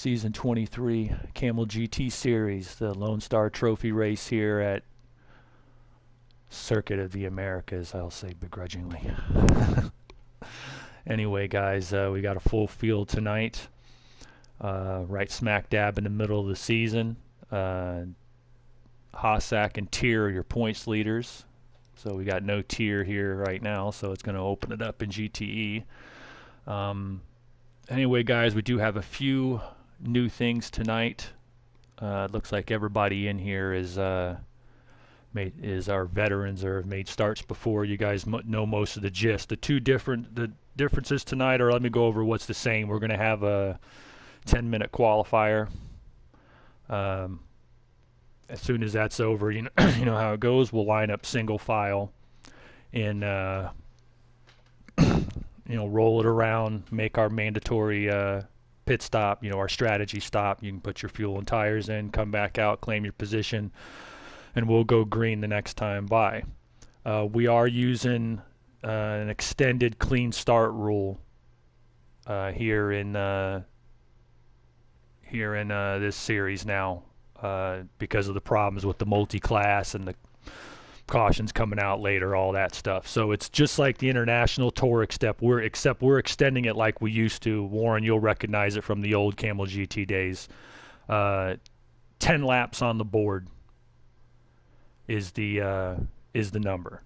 Season 23 Camel GT Series, the Lone Star Trophy race here at Circuit of the Americas, I'll say begrudgingly. Anyway, guys, we got a full field tonight, right smack dab in the middle of the season. Hossack and Tier are your points leaders. So we got no Tier here right now, so it's going to open it up in GTE. Anyway, guys, we do have a few new things tonight. It looks like everybody in here is our veterans or have made starts before. You guys know most of the gist. The differences tonight are, let me go over what's the same. We're going to have a 10-minute qualifier. As soon as that's over, you know how it goes. We'll line up single file and roll it around, make our mandatory pit stop, our strategy stop. You can put your fuel and tires in, come back out, claim your position, and we'll go green the next time by. We are using an extended clean start rule here in this series now because of the problems with the multi-class and the cautions coming out later, all that stuff. So it's just like the International Tour, except we're extending it like we used to. Warren, you'll recognize it from the old Camel GT days. 10 laps on the board is the number.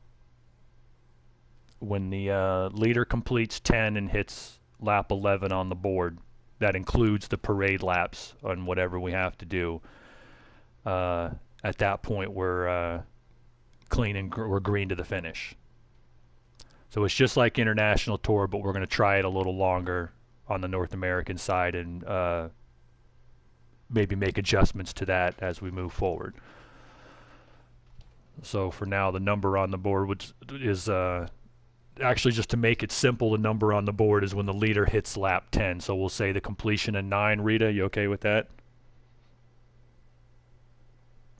When the leader completes 10 and hits lap 11 on the board, that includes the parade laps on whatever we have to do. At that point, we're clean and we're green to the finish. So it's just like International Tour, but we're going to try it a little longer on the North American side and maybe make adjustments to that as we move forward. So for now, the number on the board is actually, just to make it simple, the number on the board is when the leader hits lap 10. So we'll say the completion of 9. Rita, you okay with that?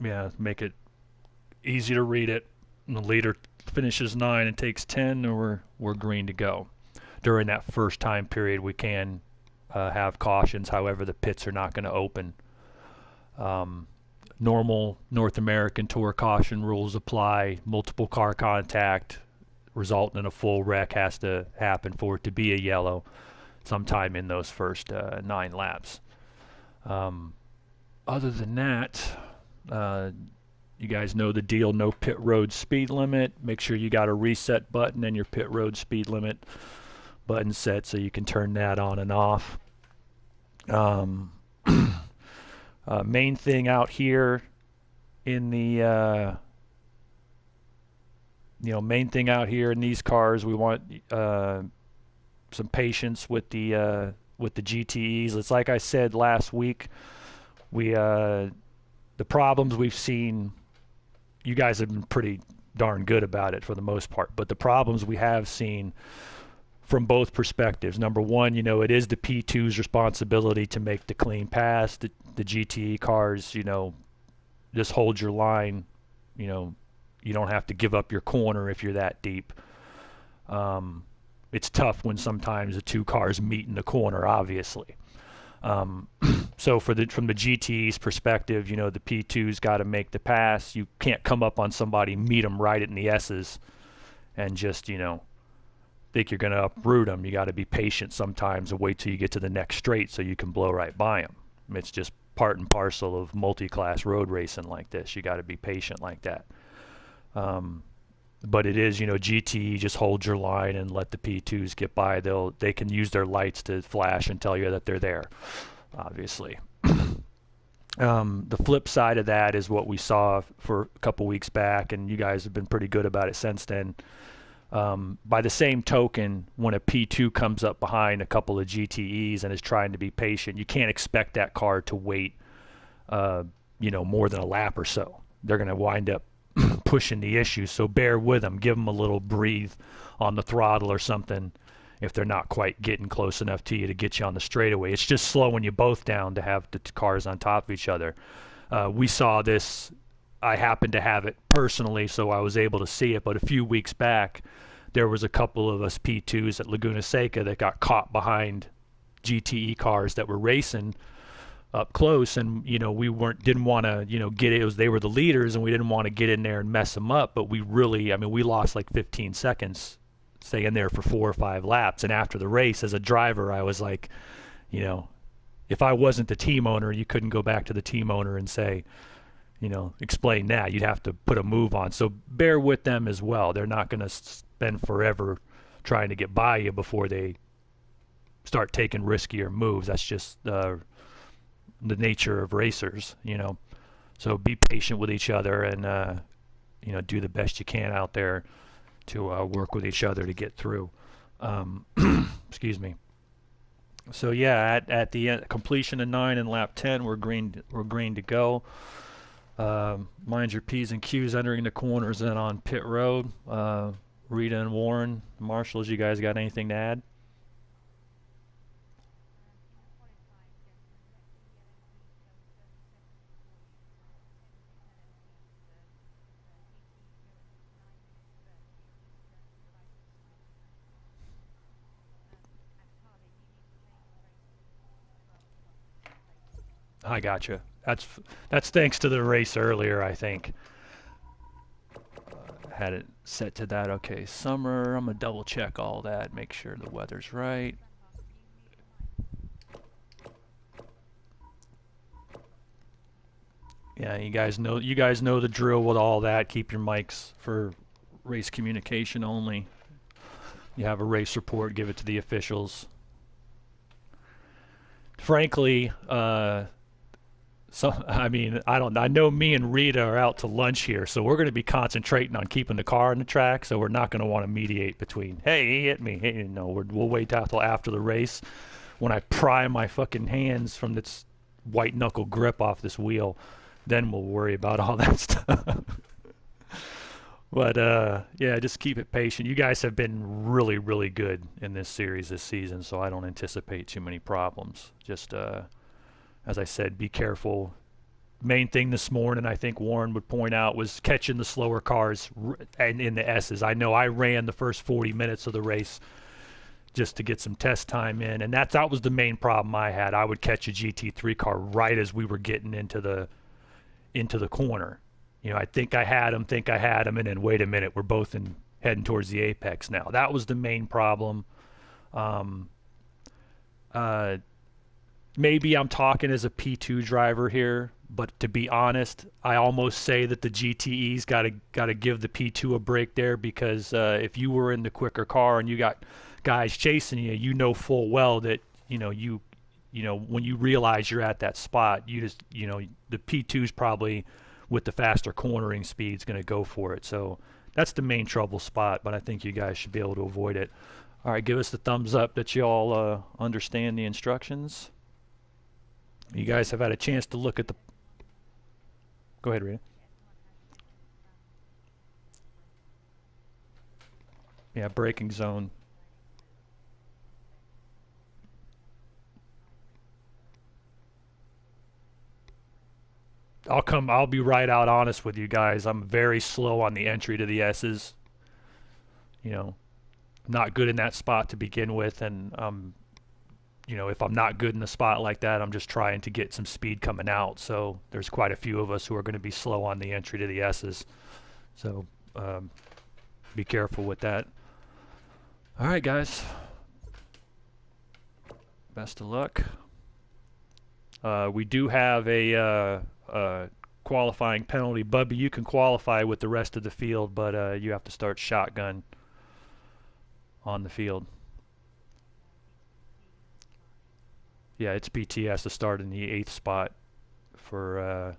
Yeah, make it easy to read it. And the leader finishes 9 and takes 10, and we're green to go. During that first time period, we can have cautions. However, the pits are not going to open. Normal North American Tour caution rules apply. Multiple car contact resulting in a full wreck has to happen for it to be a yellow sometime in those first 9 laps. Other than that, you guys know the deal. No pit road speed limit. Make sure you got a reset button and your pit road speed limit button set so you can turn that on and off. Main thing out here in the main thing out here in these cars, we want some patience with the GTEs. It's like I said last week, the problems we've seen, you guys have been pretty darn good about it for the most part, but the problems we have seen from both perspectives. Number one, it is the P2's responsibility to make the clean pass. The GTE cars, just hold your line. You don't have to give up your corner if you're that deep. It's tough when sometimes the two cars meet in the corner, obviously. So from the GTE's perspective, the P2's got to make the pass. You can't come up on somebody, meet them right in the S's, and just, think you're going to uproot them. You got to be patient sometimes and wait till you get to the next straight so you can blow right by them. It's just part and parcel of multi-class road racing like this. You got to be patient like that. But it is, GTE, just hold your line and let the P2s get by. They can use their lights to flash and tell you that they're there, obviously. The flip side of that is what we saw for a couple weeks back, and you guys have been pretty good about it since then. By the same token, when a P2 comes up behind a couple of GTEs and is trying to be patient, you can't expect that car to wait, more than a lap or so. They're going to wind up pushing the issue, so bear with them. Give them a little breathe on the throttle or something if they're not quite getting close enough to you to get you on the straightaway. It's just slowing you both down to have the cars on top of each other. We saw this. I happened to have it personally, so I was able to see it, but a few weeks back there was a couple of us P2s at Laguna Seca that got caught behind GTE cars that were racing up close, and we didn't want to get it. They were the leaders, and we didn't want to get in there and mess them up. But we really, we lost like 15 seconds staying there for 4 or 5 laps. And after the race, as a driver, I was like, if I wasn't the team owner, you couldn't go back to the team owner and say, explain that. You'd have to put a move on. So bear with them as well. They're not going to spend forever trying to get by you before they start taking riskier moves. That's just the nature of racers, So be patient with each other and, do the best you can out there to work with each other to get through. Excuse me. So yeah, at the end, completion of 9 and lap 10, we're green to go. Mind your P's and Q's entering the corners and on pit road. Rita and Warren, marshals, you guys got anything to add? I gotcha. That's thanks to the race earlier, I think. Had it set to that. Okay, summer. I'm gonna double check all that, make sure the weather's right. Yeah, you guys know the drill with all that. Keep your mics for race communication only. You have a race report, give it to the officials. Frankly, I know me and Rita are out to lunch here, so we're going to be concentrating on keeping the car on the track. So we're not going to want to mediate between, hey, he hit me. Hey, no, we'll wait till after the race when I pry my fucking hands from this white knuckle grip off this wheel. Then we'll worry about all that stuff. But yeah, just keep it patient. You guys have been really, really good in this series this season, so I don't anticipate too many problems. Just as I said, be careful. Main thing this morning, I think Warren would point out, was catching the slower cars and in the S's. I know I ran the first 40 minutes of the race just to get some test time in, and that was the main problem I had. I would catch a GT3 car right as we were getting into the corner. I think I had him, and then wait a minute, we're both heading towards the apex now. That was the main problem. Maybe I'm talking as a P2 driver here, but to be honest, I almost say that the GTE's got to give the P2 a break there, because if you were in the quicker car and you got guys chasing you, you know full well that when you realize you're at that spot, you just the P2's probably with the faster cornering speed is going to go for it. So that's the main trouble spot, but I think you guys should be able to avoid it. All right, give us the thumbs up that you all understand the instructions. You guys have had a chance to look at the... Go ahead, Rita. Yeah, braking zone. I'll be right out honest with you guys. I'm very slow on the entry to the S's. Not good in that spot to begin with, and if I'm not good in a spot like that, I'm just trying to get some speed coming out. So there's quite a few of us who are going to be slow on the entry to the S's. So be careful with that. All right, guys. Best of luck. We do have a qualifying penalty. Bubby, you can qualify with the rest of the field, but you have to start shotgun on the field. Yeah, it's PT has to start in the 8th spot for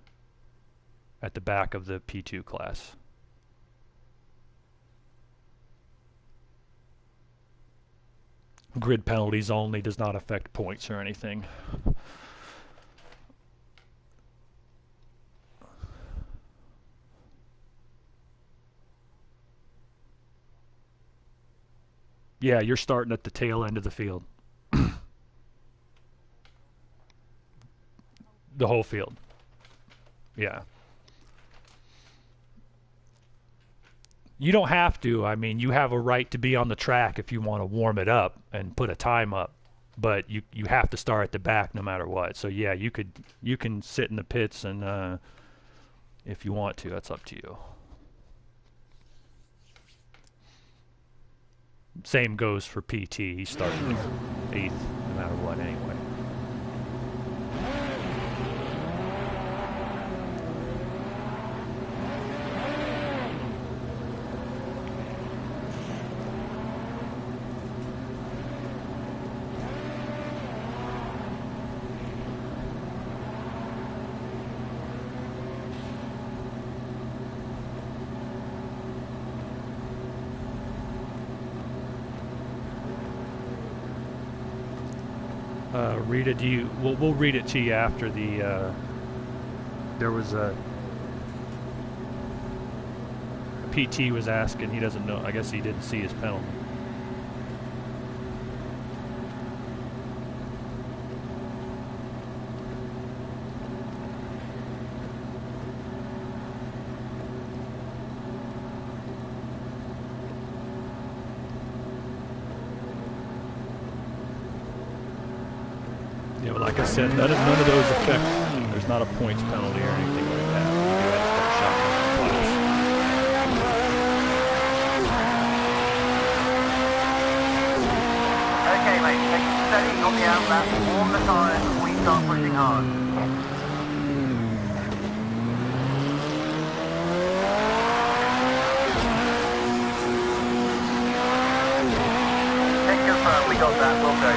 at the back of the P2 class. Grid penalties only, does not affect points or anything. Yeah, you're starting at the tail end of the field. The whole field. Yeah. You don't have to. I mean, you have a right to be on the track if you want to warm it up and put a time up. but you have to start at the back no matter what. So yeah, you can sit in the pits and if you want to, that's up to you. Same goes for PT. He's starting 8th no matter what anyway. Rita, we'll read it to you after the, there was a PT was asking, he doesn't know, I guess he didn't see his penalty. Yeah, but like I said, none of those affect. There's not a points penalty or anything like that. You do have to start shopping class. Okay, mate, take it steady on the outlap, warm the tyres before you start pushing hard. Check confirm, we got that, we'll go.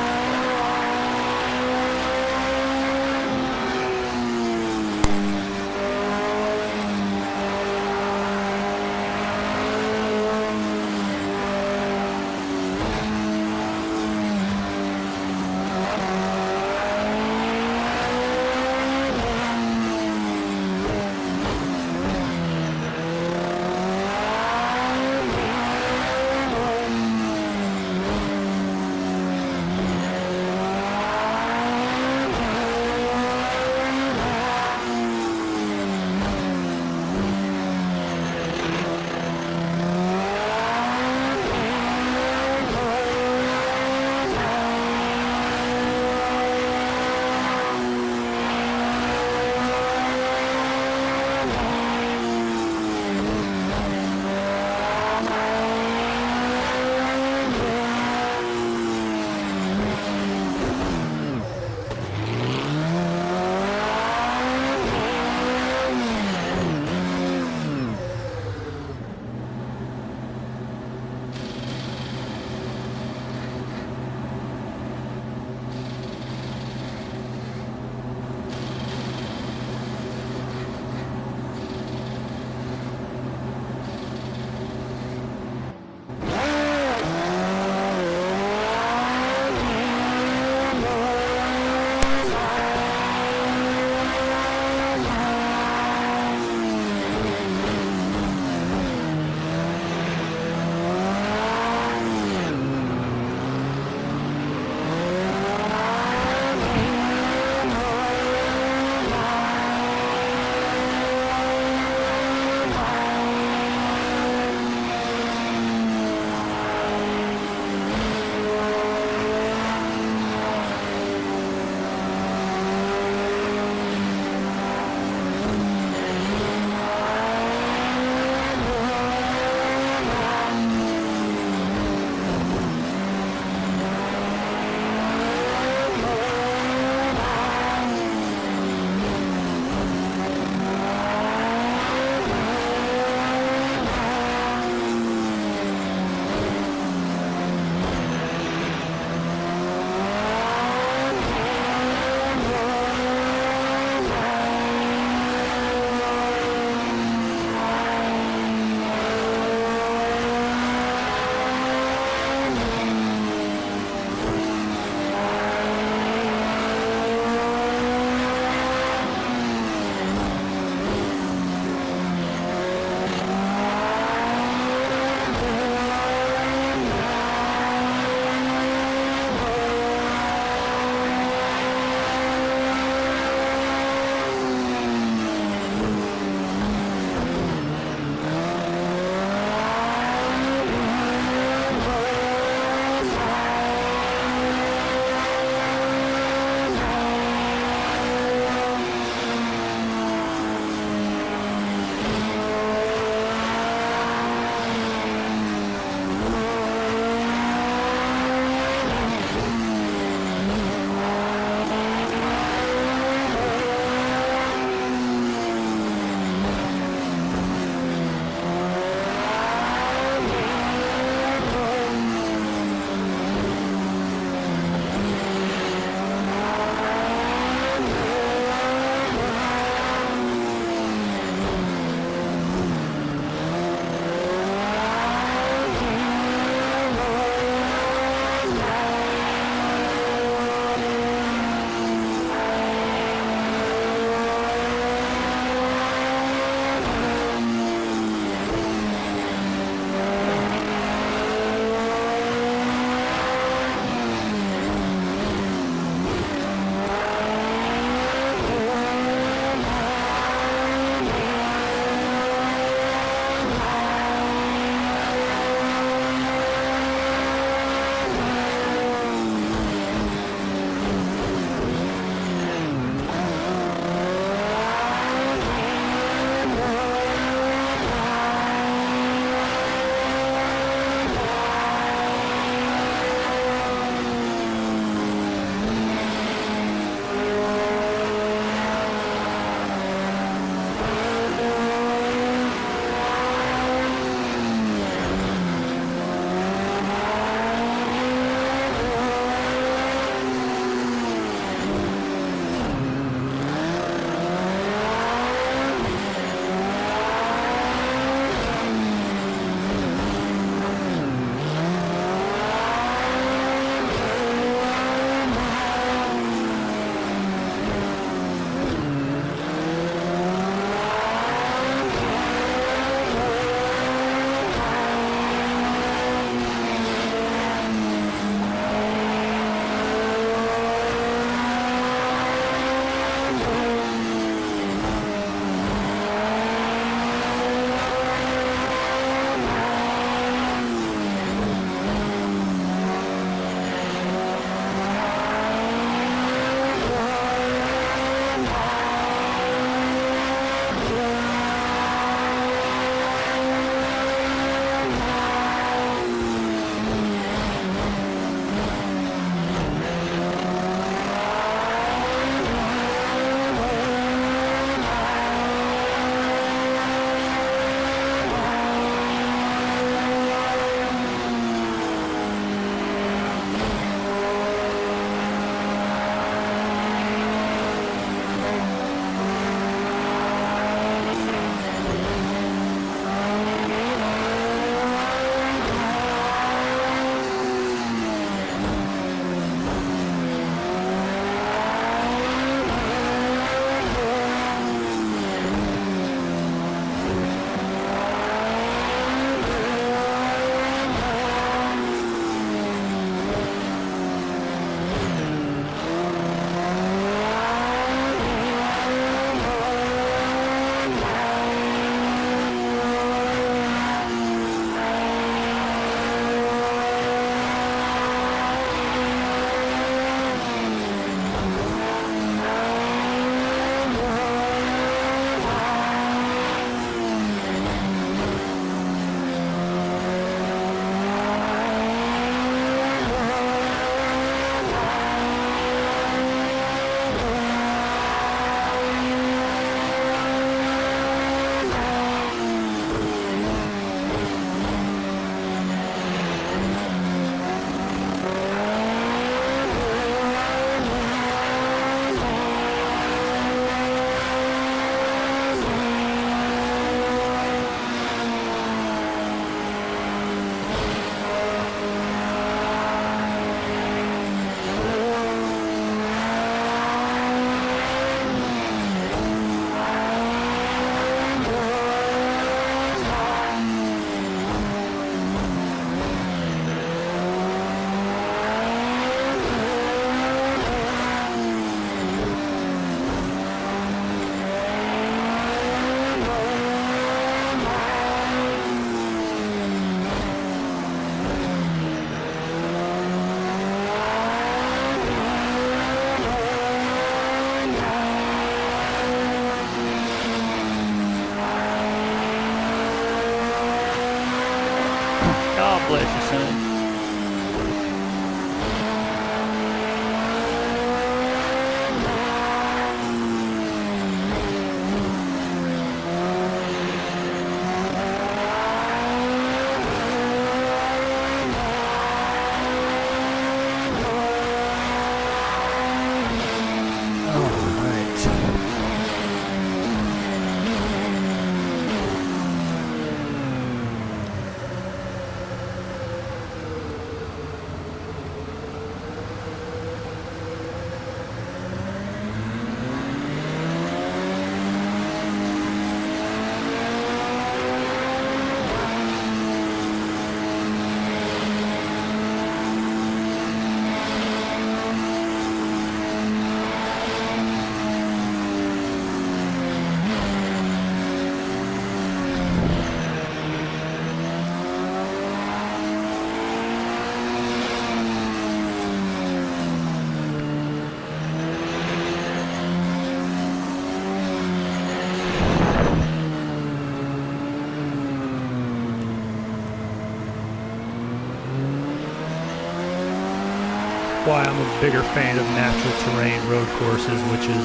why I'm a bigger fan of natural terrain road courses, which is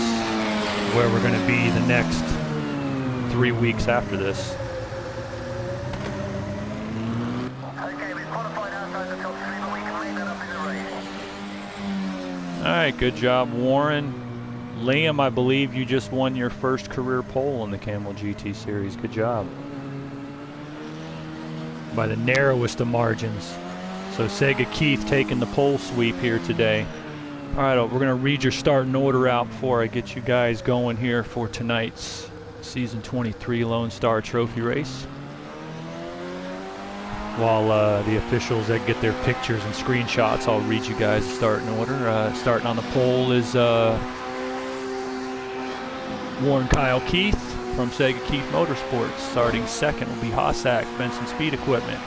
where we're going to be the next 3 weeks after this. Okay, we've qualified outside the top three, but we can make that up in the race. All right, good job, Warren. Liam, I believe you just won your first career pole in the Camel GT Series. Good job. By the narrowest of margins. So Sega Keith taking the pole sweep here today. All right, we're going to read your starting order out before I get you guys going here for tonight's Season 23 Lone Star Trophy race. While the officials that get their pictures and screenshots, I'll read you guys the starting order. Starting on the pole is Warren Kyle Keith from Sega Keith Motorsports. Starting second will be Hossack Benson Speed Equipment.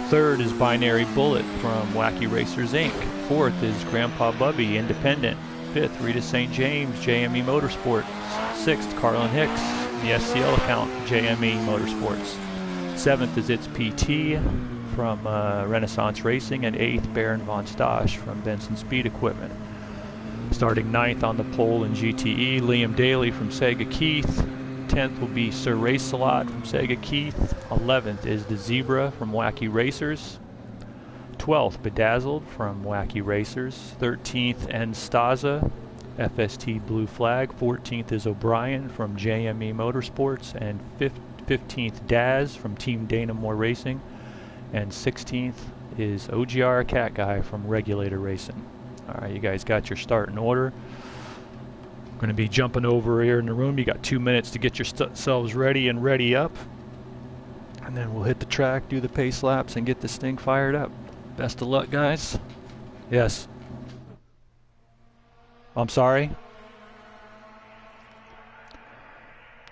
Third is Binary Bullet from Wacky Racers Inc. Fourth is Grandpa Bubby Independent. Fifth, Rita St. James JME Motorsports. Sixth, Carlin Hicks, the SCL account, JME Motorsports. Seventh is It's PT from Renaissance Racing. And eighth, Baron Von Stosch from Benson Speed Equipment. Starting ninth on the pole in GTE, Liam Daly from Sega Keith. 10th will be Sir Race-A-Lot from Sega Keith. 11th is the Zebra from Wacky Racers. 12th, Bedazzled from Wacky Racers. 13th, Enstaza, FST Blue Flag. 14th is O'Brien from JME Motorsports. And 15th, Daz from Team Dana-Moore Racing. And 16th is OGR Cat Guy from Regulator Racing. All right, you guys got your starting order. Going to be jumping over here in the room. You got 2 minutes to get yourselves ready and ready up. And then we'll hit the track, do the pace laps, and get this thing fired up. Best of luck, guys. Yes. I'm sorry.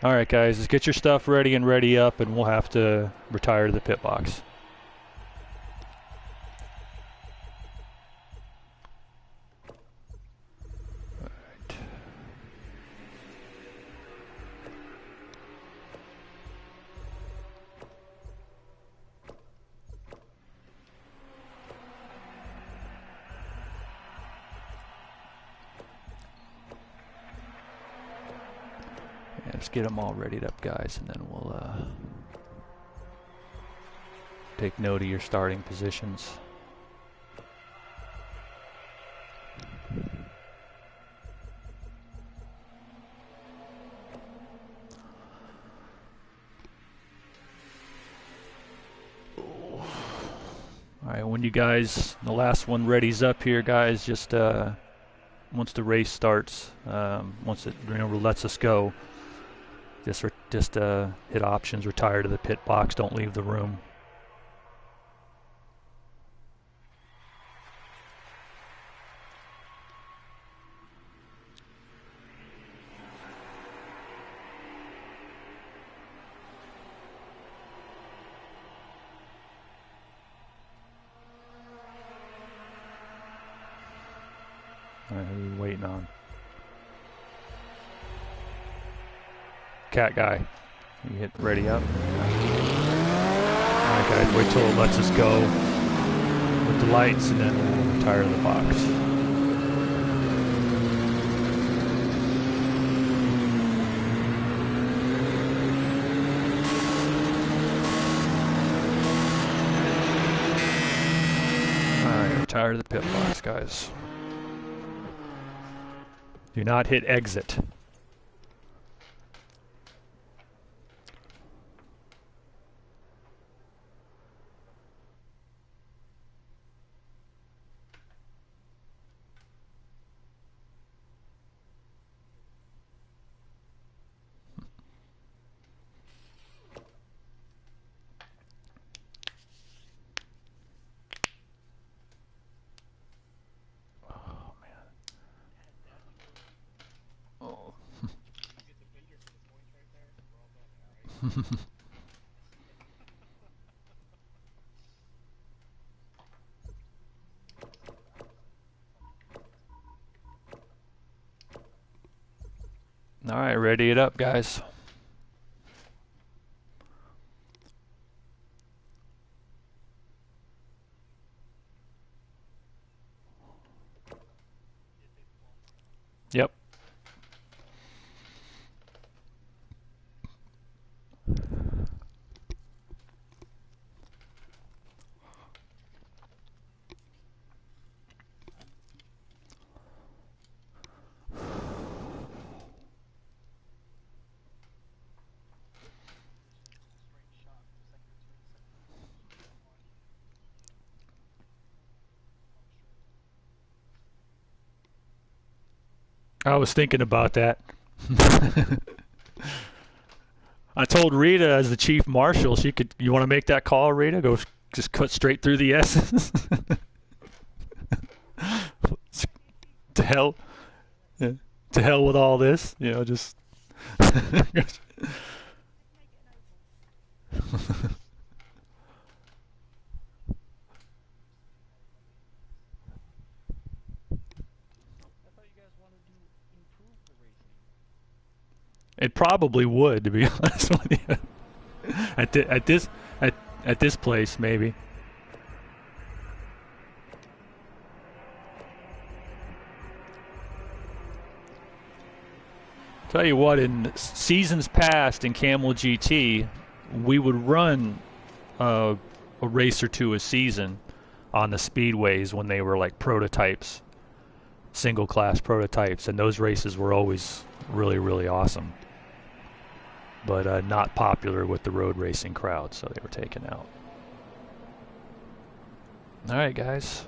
All right, guys, let's get your stuff ready and ready up, and we'll have to retire to the pit box. Let's get them all readied up, guys, and then we'll take note of your starting positions. All right, when you guys, the last one ready's up here, guys, just once the race starts, once it lets us go, just hit options, retire to the pit box, don't leave the room. All right, who are we waiting on? Cat Guy, you hit ready up. Alright guys, wait till it lets us go with the lights and then we'll retire to the box. Alright, retire to the pit box, guys. Do not hit exit. All right, ready it up, guys. Yep. I was thinking about that. I told Rita as the chief marshal, she could. You want to make that call, Rita? Go, just cut straight through the S's. To hell, yeah. To hell with all this. You know, just. It probably would, to be honest with you. At this place, maybe. Tell you what, in seasons past in Camel GT, we would run a race or two a season on the speedways when they were like prototypes, single class prototypes, and those races were always really, really awesome. But not popular with the road racing crowd, so they were taken out. All right, guys.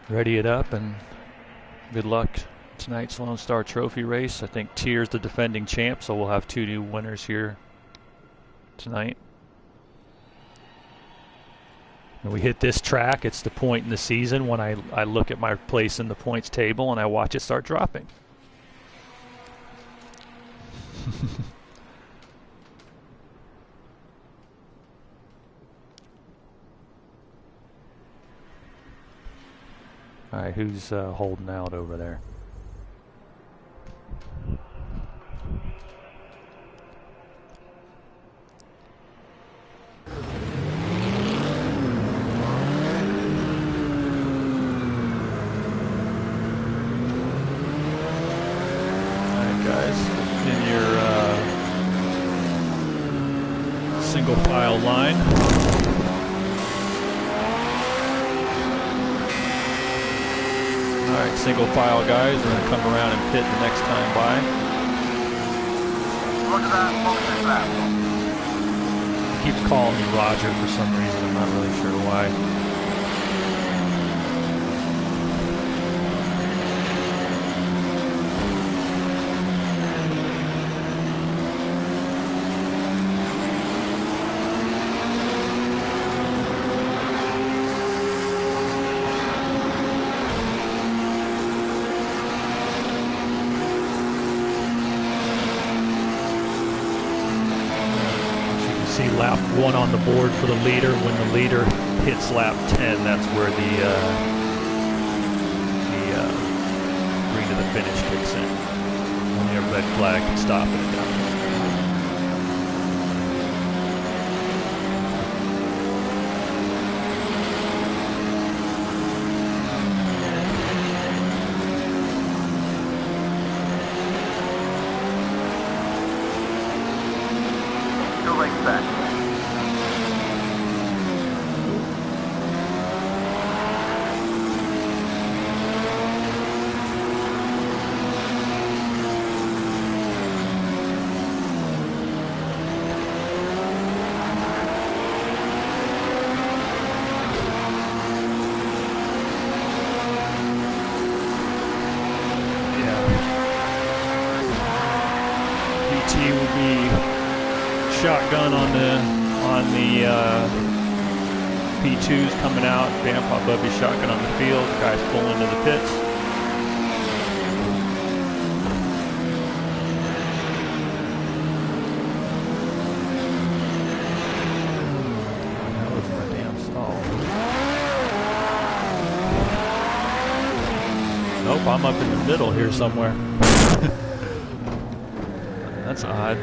Ready it up, and good luck tonight's Lone Star Trophy race. I think Tier's the defending champ, so we'll have 2 new winners here tonight. When we hit this track, it's the point in the season when I look at my place in the points table and I watch it start dropping. All right, who's holding out over there? Single file line. Alright, single file guys, we're going to come around and pit the next time by. Roger that, focus lap. He keeps calling me Roger for some reason, I'm not really sure why. Lap 1 on the board for the leader. When the leader hits lap 10, that's where the green to the finish kicks in. Only a red flag can stop it at that point. Shotgun on the P2s coming out. Grandpa Bubby's shotgun on the field. Guys pull into the pits. That was my damn stall. Nope, I'm up in the middle here somewhere. That's odd.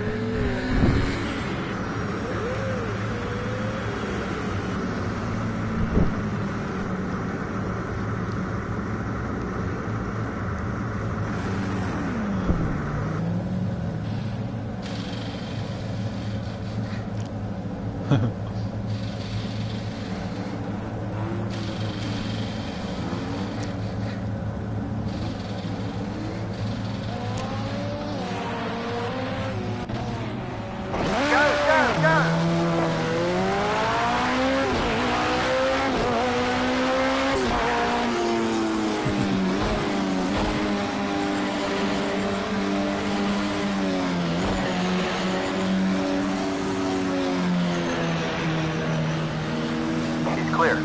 Clear.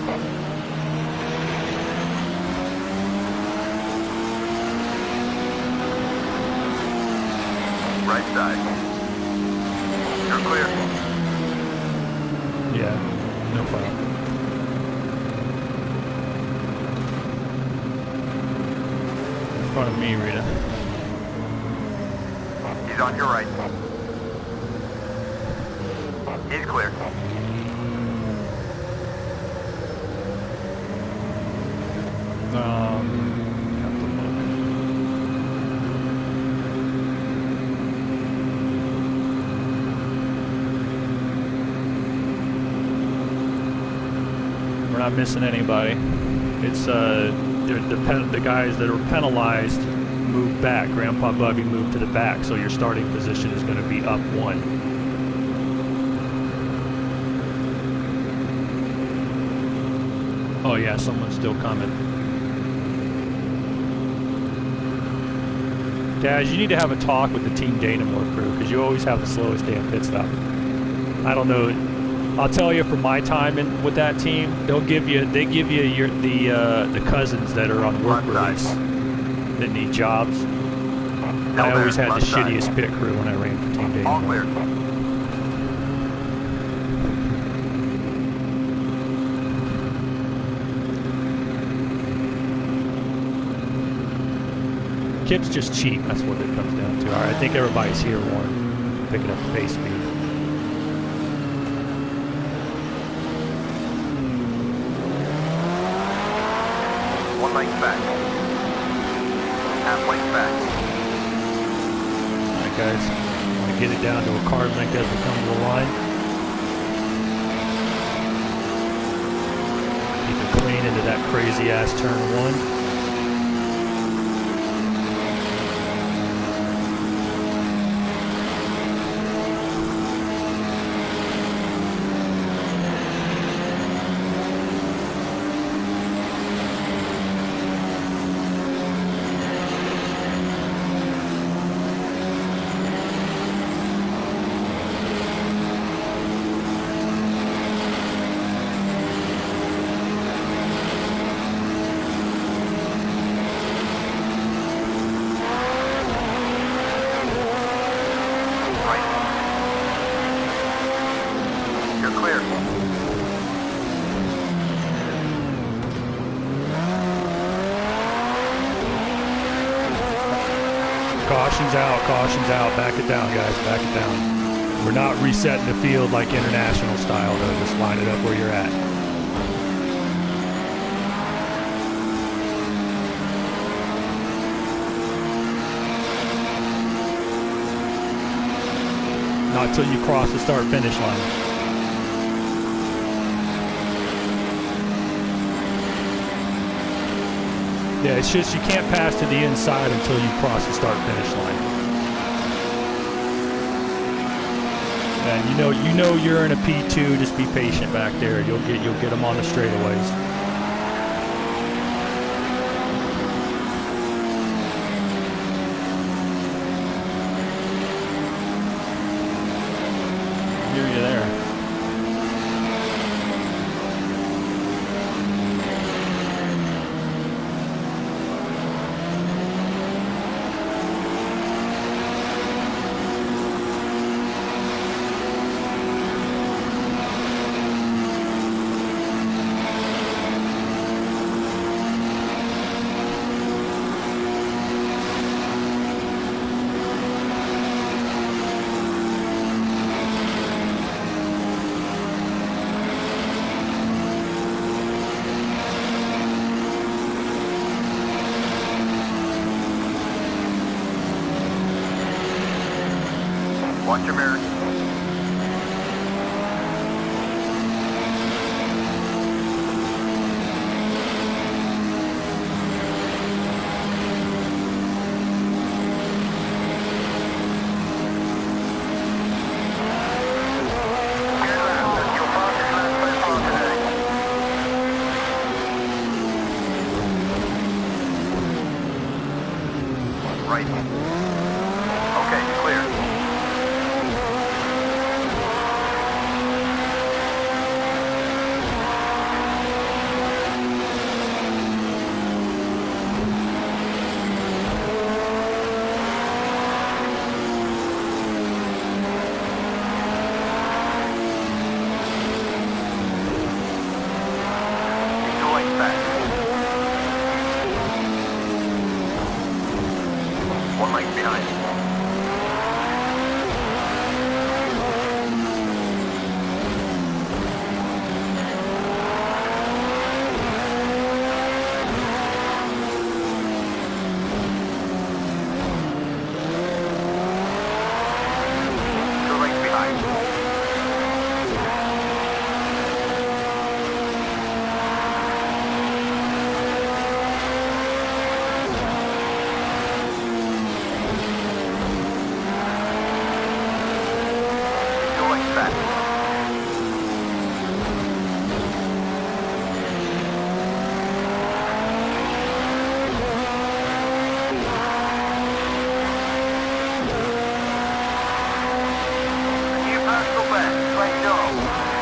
Right side. You're clear. Yeah, no problem. In front of me, Rita. He's on your right. He's clear. Have to look. We're not missing anybody. It's the guys that are penalized move back. Grandpa Bubby moved to the back, so your starting position is going to be up 1. Oh yeah, someone's still coming. Daz, you need to have a talk with the Team Dynamo crew because you always have the slowest damn pit stop. I don't know. I'll tell you, from my time with that team, they give you the cousins that are on work release that need jobs. I always had the shittiest pit crew when I ran for Team Dynamo. All clear. Kip's just cheap. That's what it comes down to. All right, I think everybody's here, Warren, picking up the pace speed. One length back. Half length back. All right, guys, I'm gonna get it down to a card length as we come to the line. Keep it clean into that crazy ass turn 1. Caution's out. Back it down, guys. Back it down. We're not resetting the field like international style, though. Just line it up where you're at. Not until you cross the start-finish line. Yeah, it's just you can't pass to the inside until you cross the start-finish line. And you know you're in a P2. Just be patient back there. You'll get them on the straightaways. I hear you there. Watch your mirrors. track. New personal best, great job.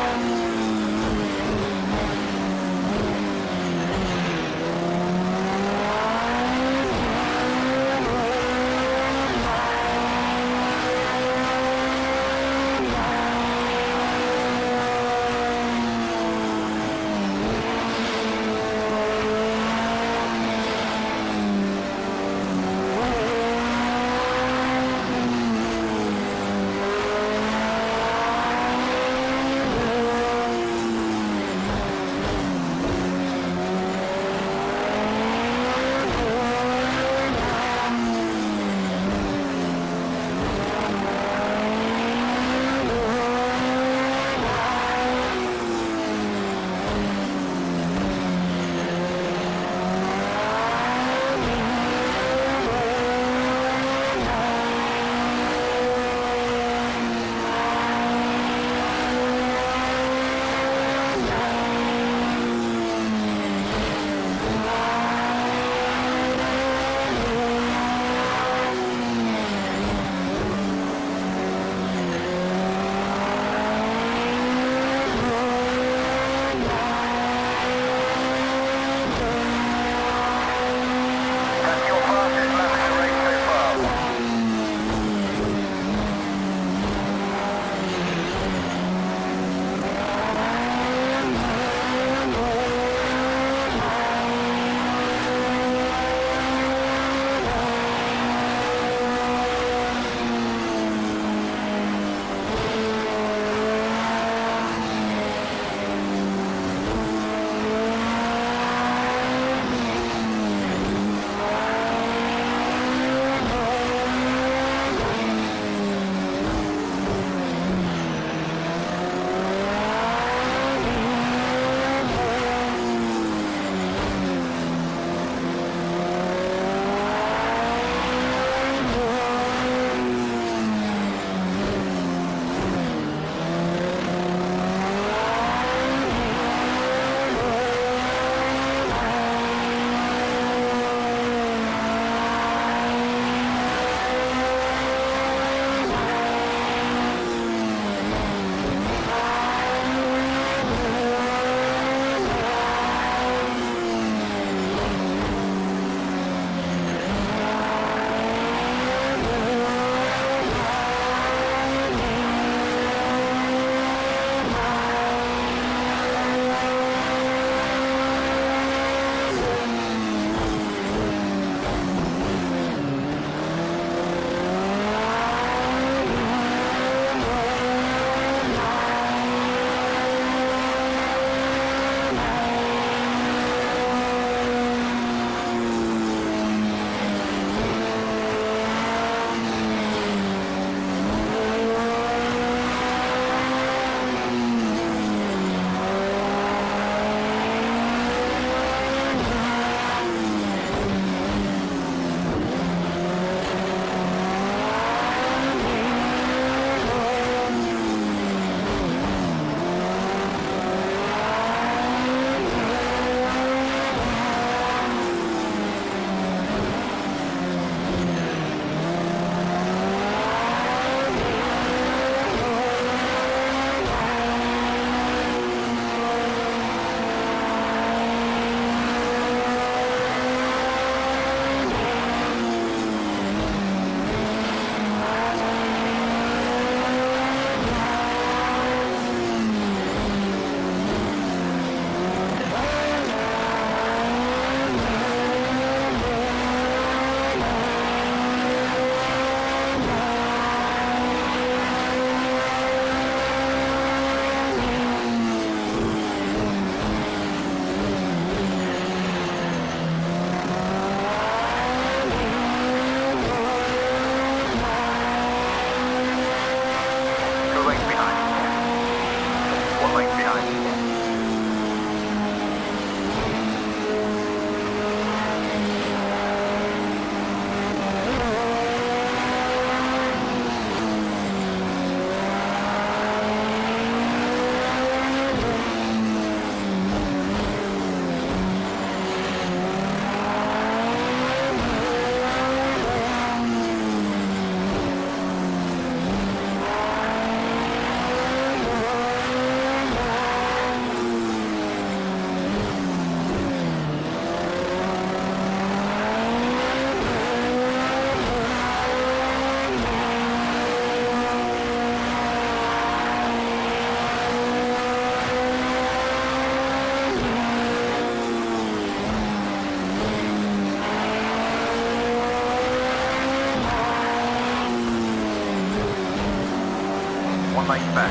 1 lane back.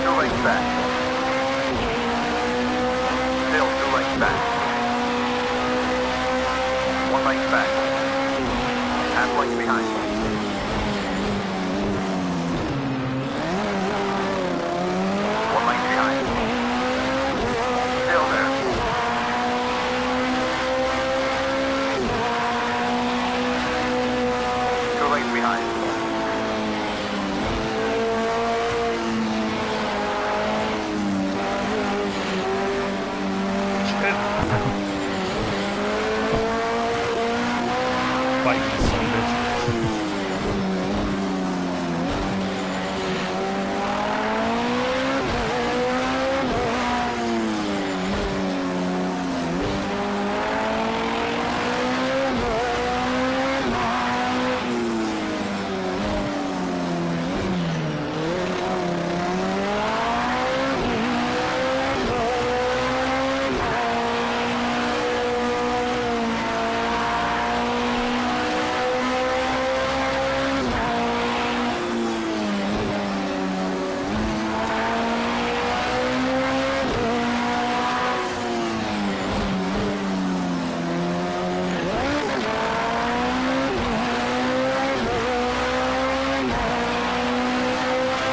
2 lanes back. Still 2 lanes back. 1 lane back. Half lane behind. 1 lane behind. Still there. 2 lanes behind. Fighting son of a bitch.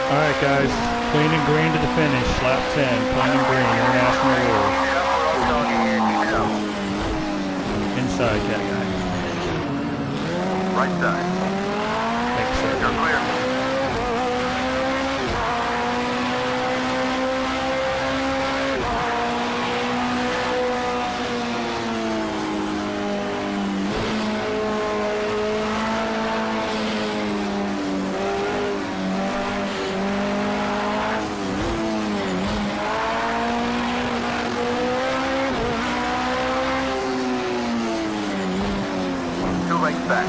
Alright guys, clean and green to the finish, lap 10, clean and green, international rule. Inside, cat guy. Right side. Thanks, sir. You're clear. Back.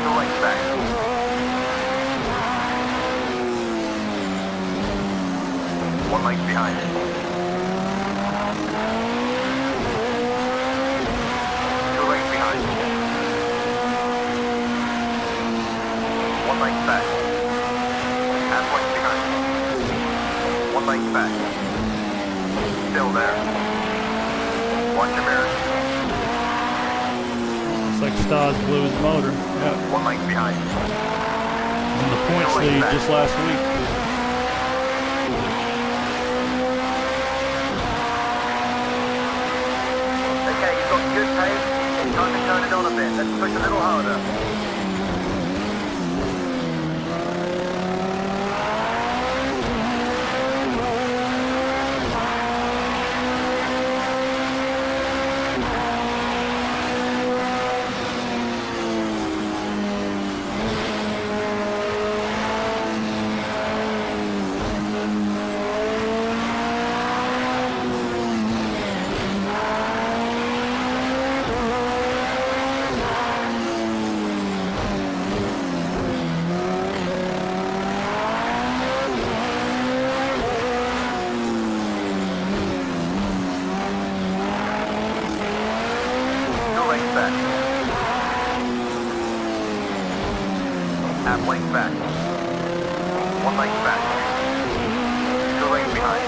2 lanes back. 1 lane behind. 2 lanes behind. 1 lane back. Half lane behind. 1 lane back. Still there. Watch your mirrors. Looks like Stas blew his motor. Yep. 1 lane behind. In the points lead just last week. Okay, you've got good pace. It's time to turn it on a bit. Let's push a little harder. Half lane back. 1 lane back. 2 lanes behind.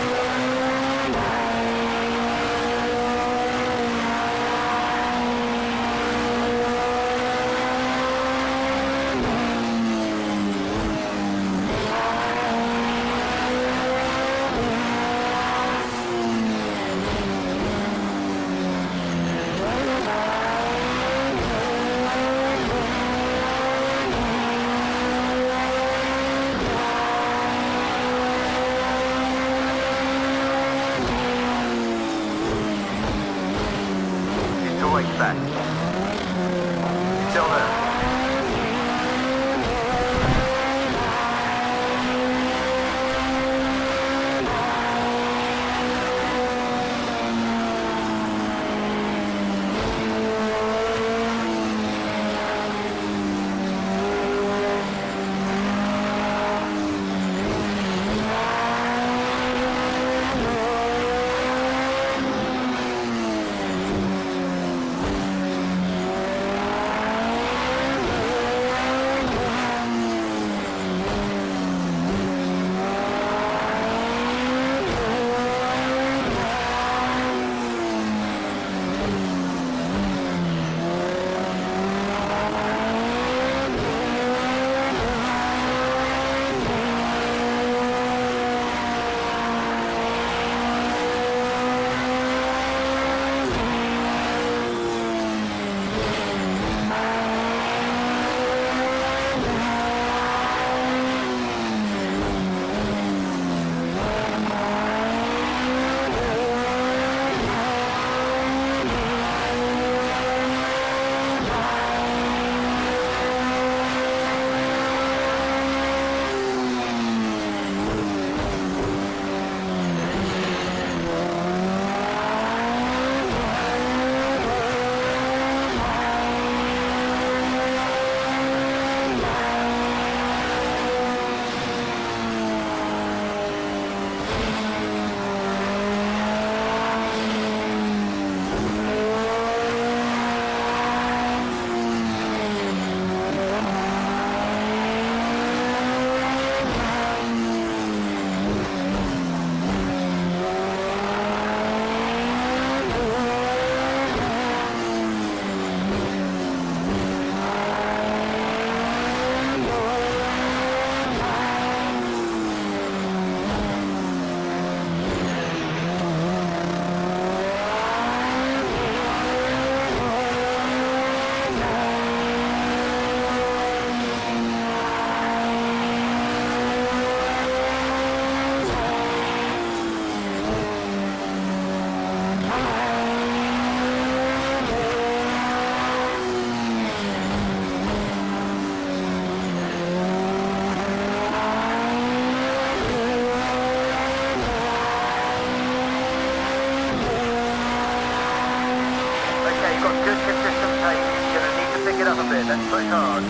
up a bit, let's push hard.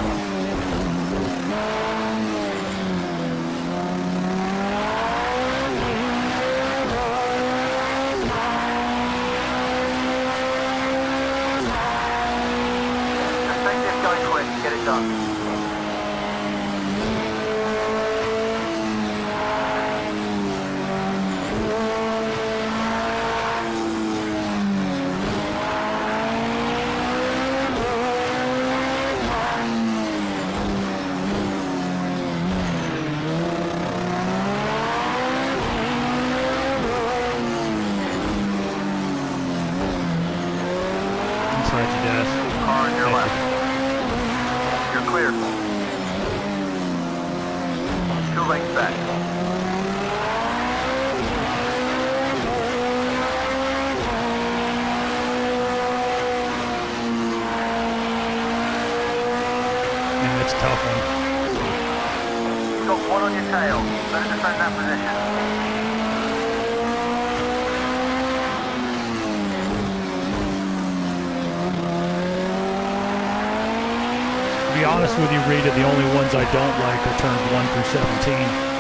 Just take this guy quick, get it done. Car on your left. You're clear. 2 lengths back. Yeah, it's a tough one. You've got 1 on your tail. Better defend that position. To be honest with you, Rita, the only ones I don't like are turns 1 through 17.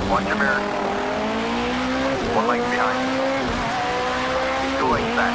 Watch your mirror. 1 length behind. 2 lengths back.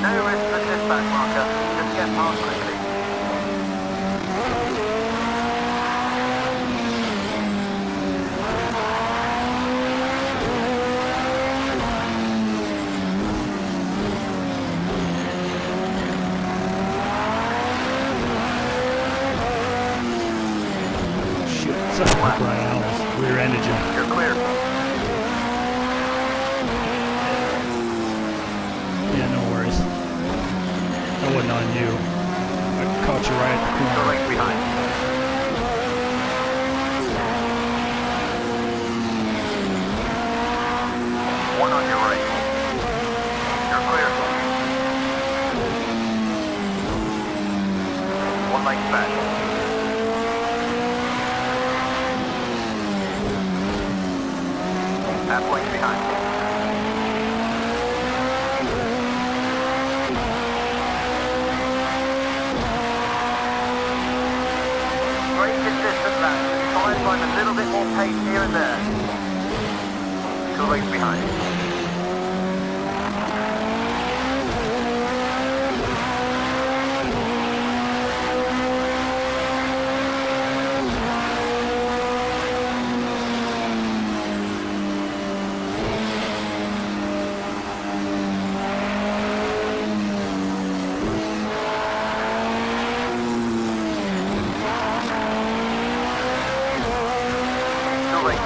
No risk for this back marker. Just get past quickly. Shit, sorry, Brian, I almost rear-ended you. You're clear. Yeah, no worries. That wasn't on you. I caught you right at the 2 corner. lengths behind. One on your right. You're clear. 1 length back. Half length behind. Great consistent laps. Try and find a little bit more pace here and there. 2 lengths behind.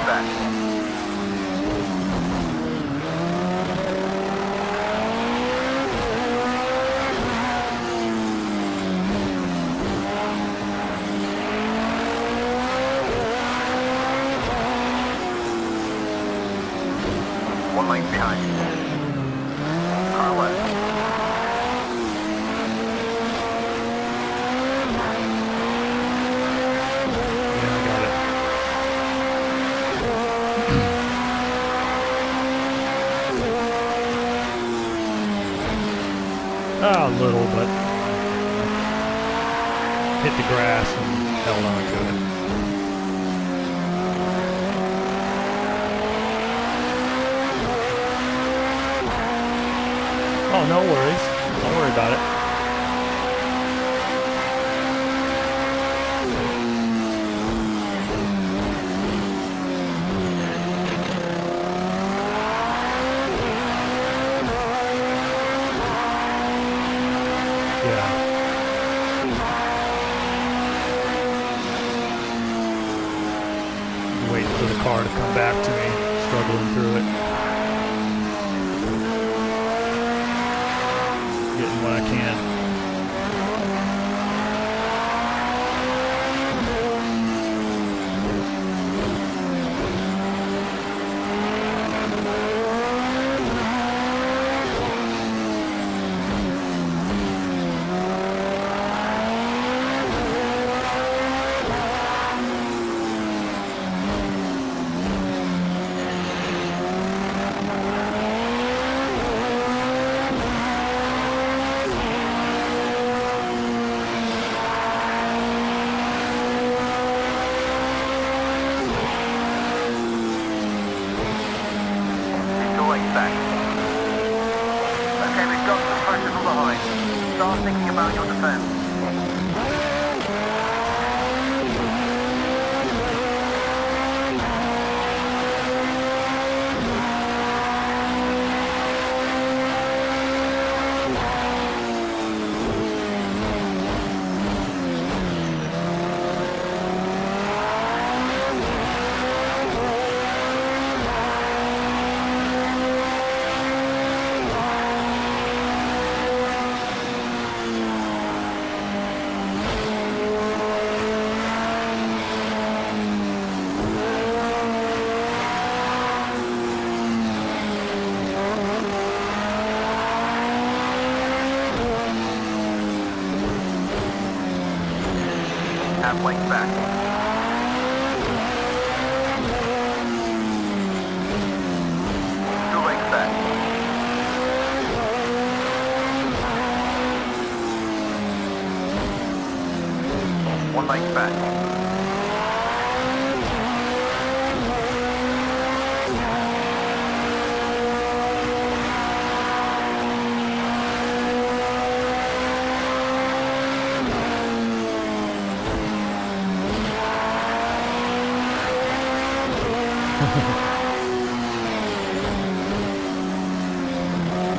Back. A little, but hit the grass and held on to it. Oh, no worries. Don't worry about it. Waiting for the car to come back to me, struggling through it. Getting what I can. Halfway back. 2 lengths back. 1 length back.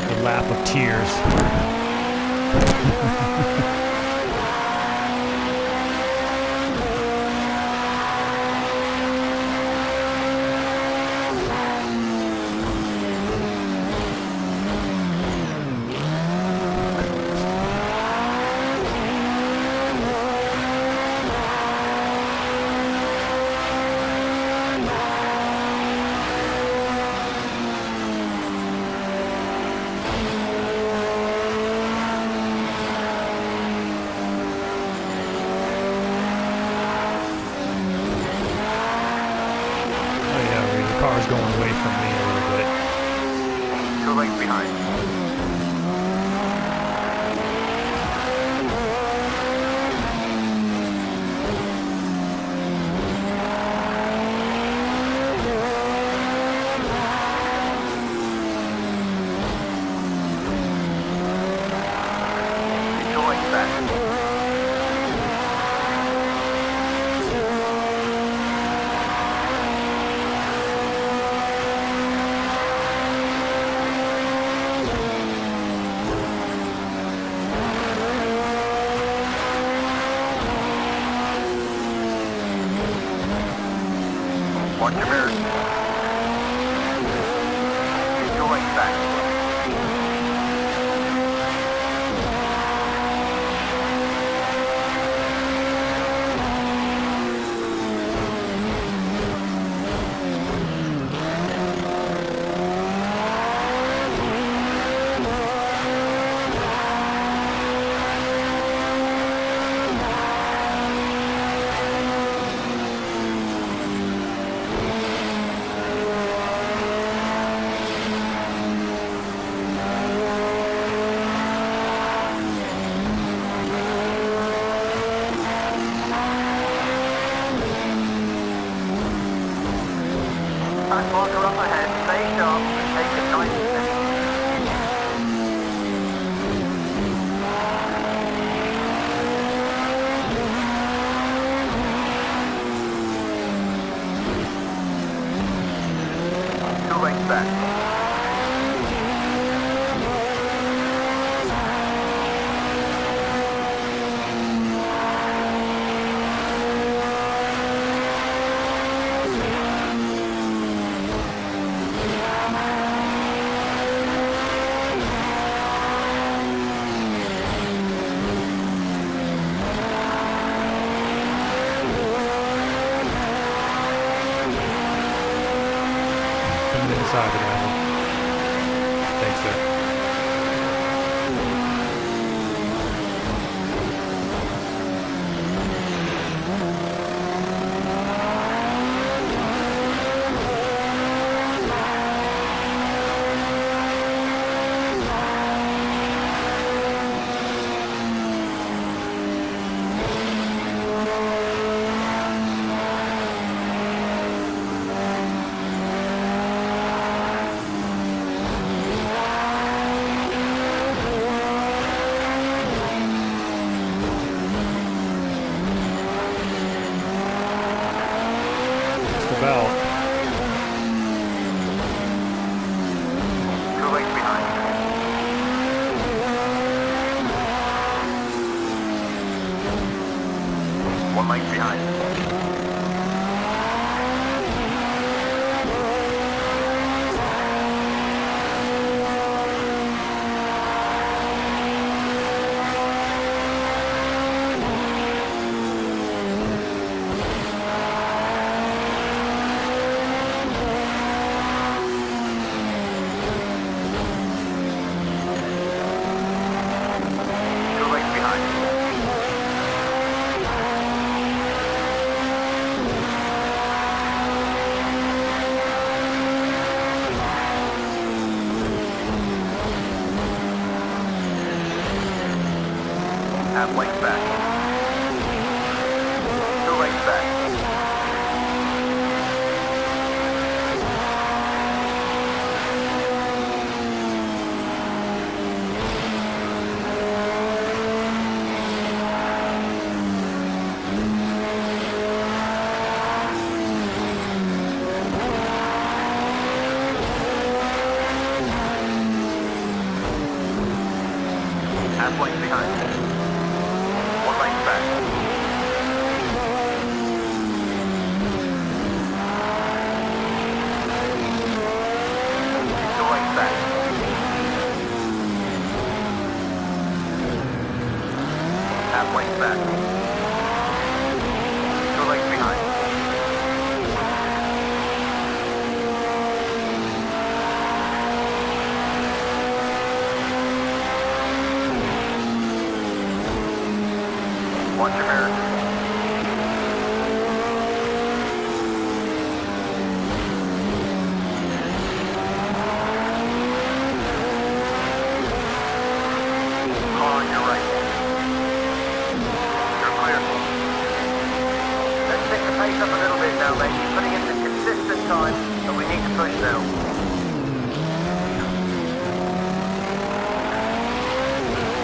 The lap of tears. Car's going away from me a little bit. 2 lengths behind. Watch your mirrors. 2 lengths back. 1 length behind. Half length back. 2 lengths back. Half length behind. 1 length back. 2 lengths back. Half length back. 2 lengths behind. Watch your mirrors. Car on your right. You're clear. Let's pick the pace up a little bit now, mate. You're putting in some consistent time, and we need to push now.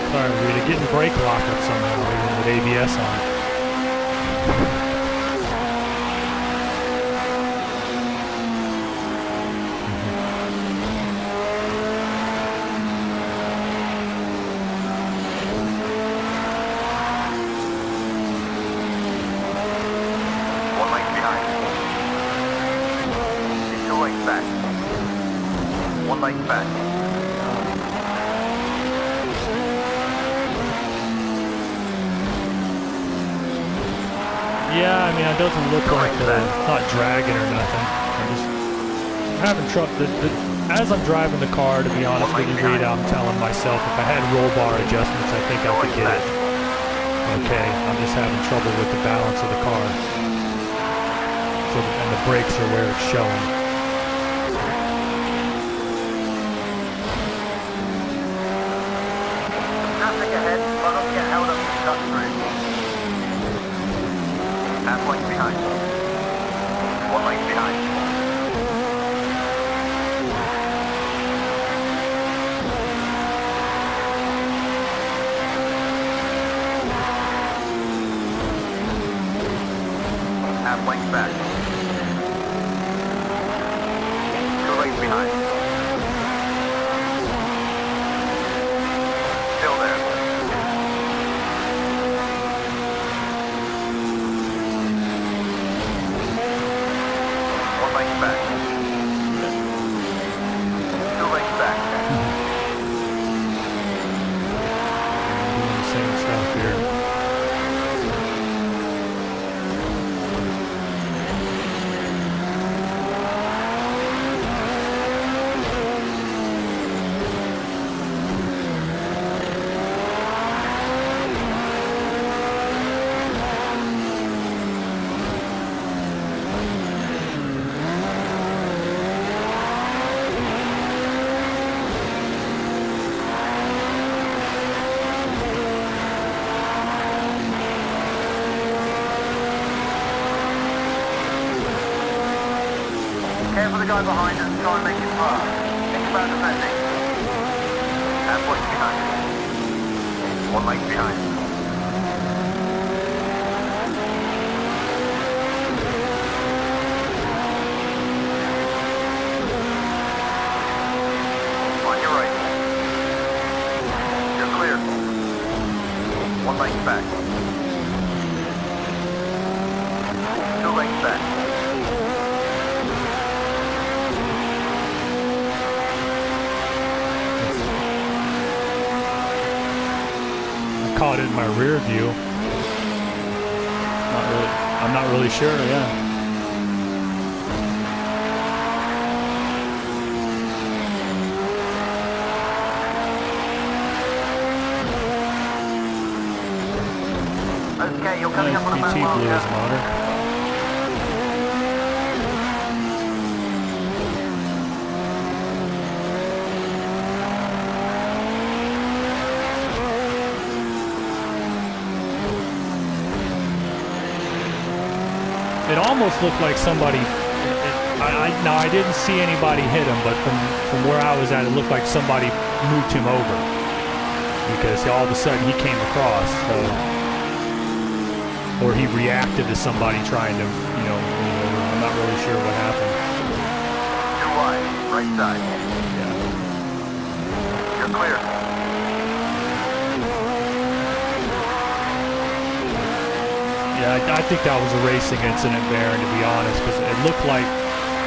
Sorry, we're getting brake lockup somehow even with ABS on. Back. 1 length back. Yeah, I mean, it doesn't look like it's not dragging or nothing. I'm having trouble. As I'm driving the car, to be honest with you, Reed, I'm telling myself if I had roll bar adjustments, I think I could get it. Okay, I'm just having trouble with the balance of the car. So, and the brakes are where it's showing. Nothing ahead, but don't get held up in the cut through. Half length behind. 1 length behind. Half length back. 2 lengths behind. Still there. Back. 2 lengths back. Doing the same stuff here. Careful the guy behind us, try and make it fast. Think about defending. Half length behind. 1 length behind. On your right. You're clear. 1 length back. caught it in my rear view. I'm not really sure, yeah. Okay, you're coming up on a PT mile blew his marker. motor. It almost looked like somebody. Now I didn't see anybody hit him, but from where I was at, it looked like somebody moved him over because all of a sudden he came across, or he reacted to somebody trying to, move over. I'm not really sure what happened. Too wide, right side. Yeah. You're clear. Yeah, I think that was a racing incident, Baron, to be honest, because it looked like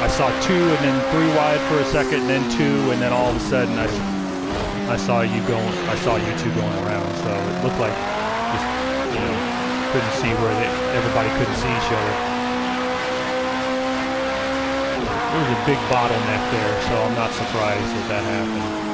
I saw 2 and then 3 wide for a second, and then 2, and then all of a sudden I saw you going. I saw you 2 going around. So it looked like just couldn't see where everybody couldn't see each other. There was a big bottleneck there, so I'm not surprised that happened.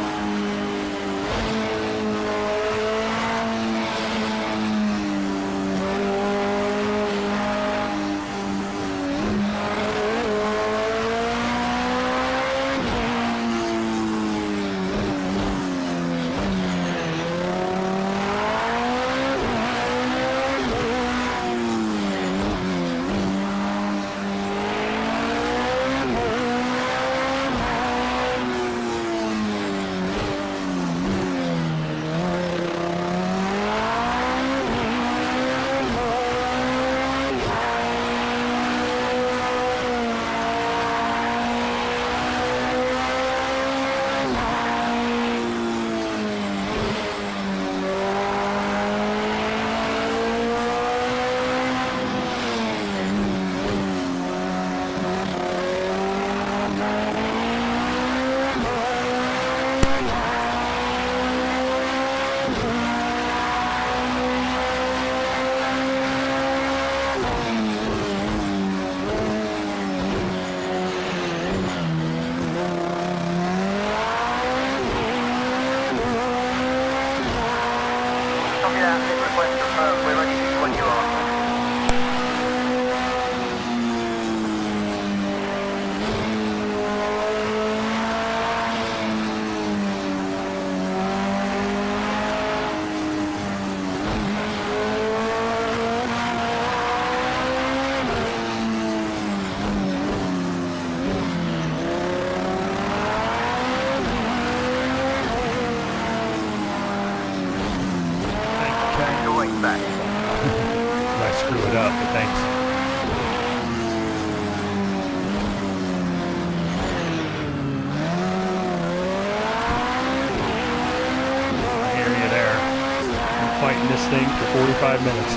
Fighting this thing for 45 minutes.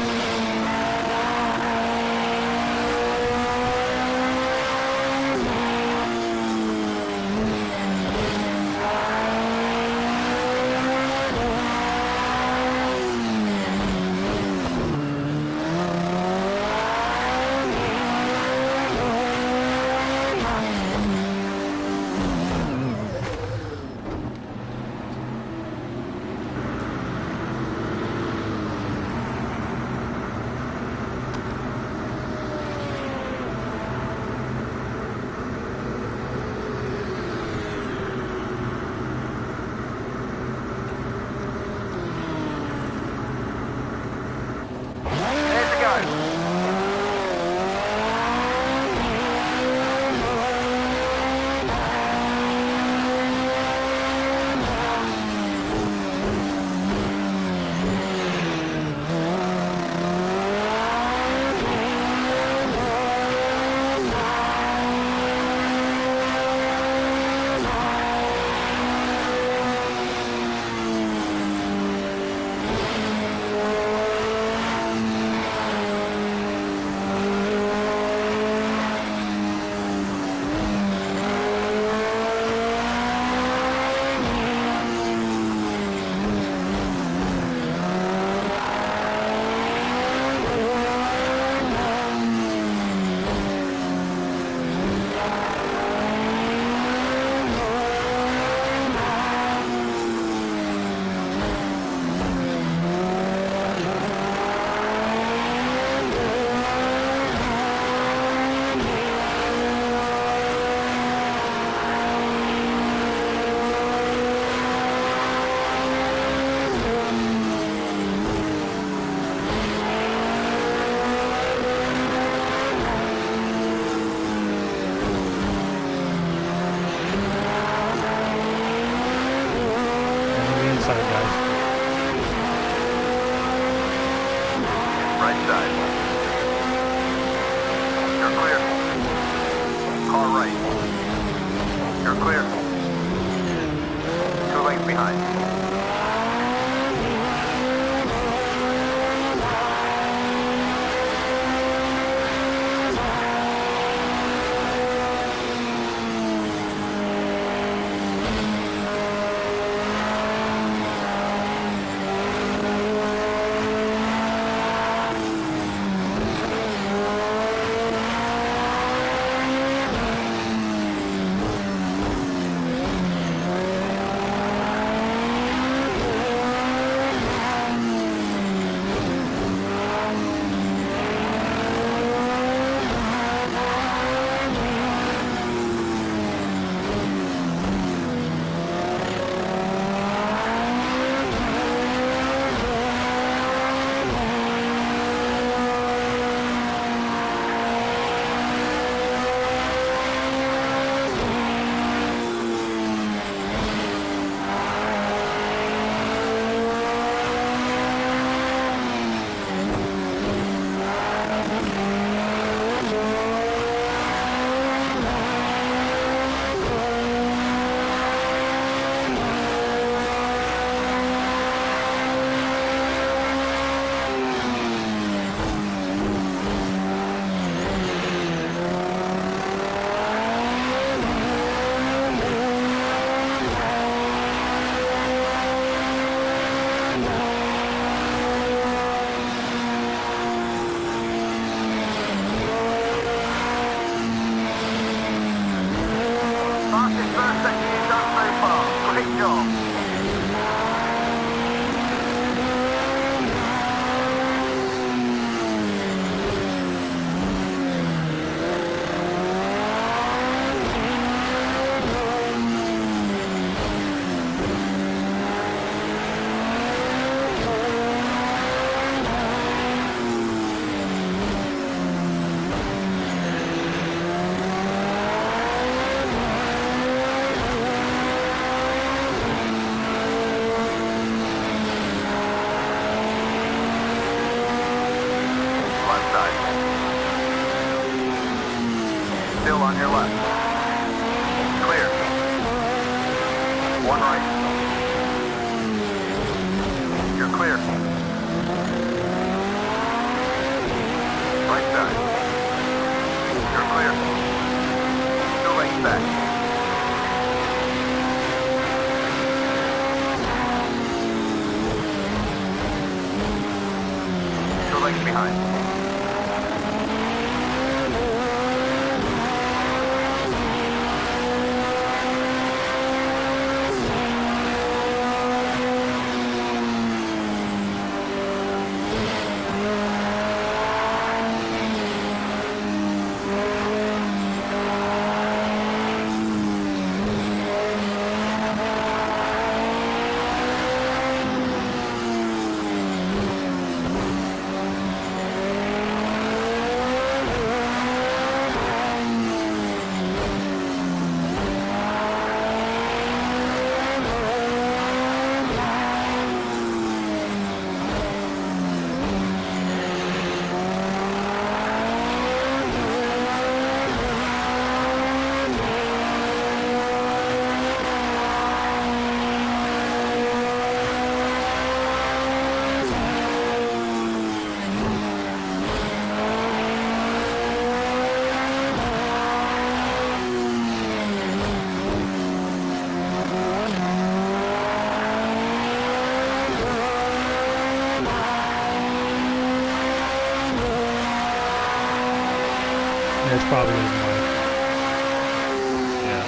You're clear. Car right. You're clear. 2 lanes behind. Fastest first section you've done so far. Great job. Left side. Still on your left. Clear. 1 right. You're clear. Right side. You're clear. 2 lanes back. Behind. There's probably his wife. Yeah.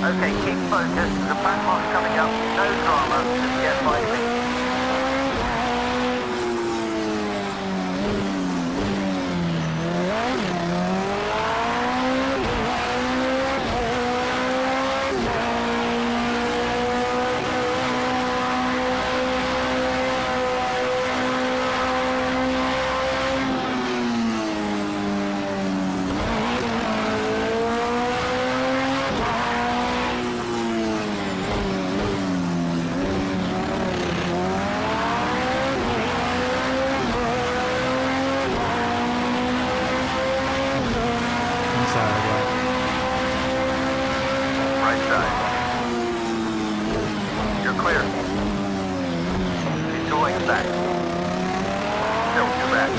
Okay, keep focused. The back mark's coming up. No drama. Just get 5 feet. Right side. You're clear. Keep your legs back. Still to back.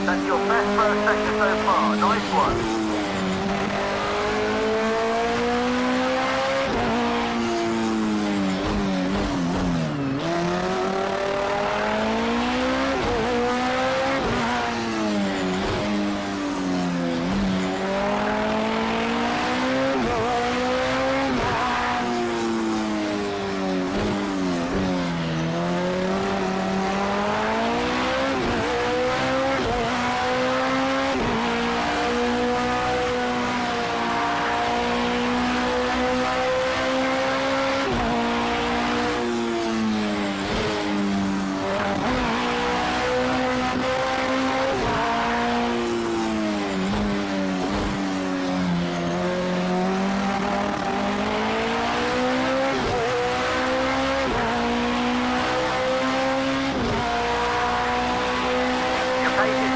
That's your best first sector so far. Nice one.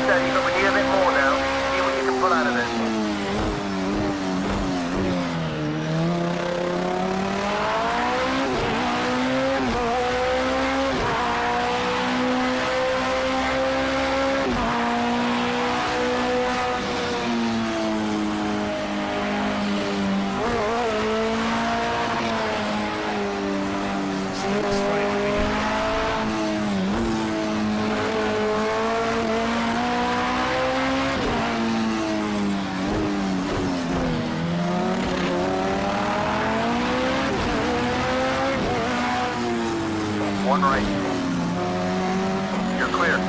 Steady, but we need a bit more now. See what you can pull out of it. One right. You're clear.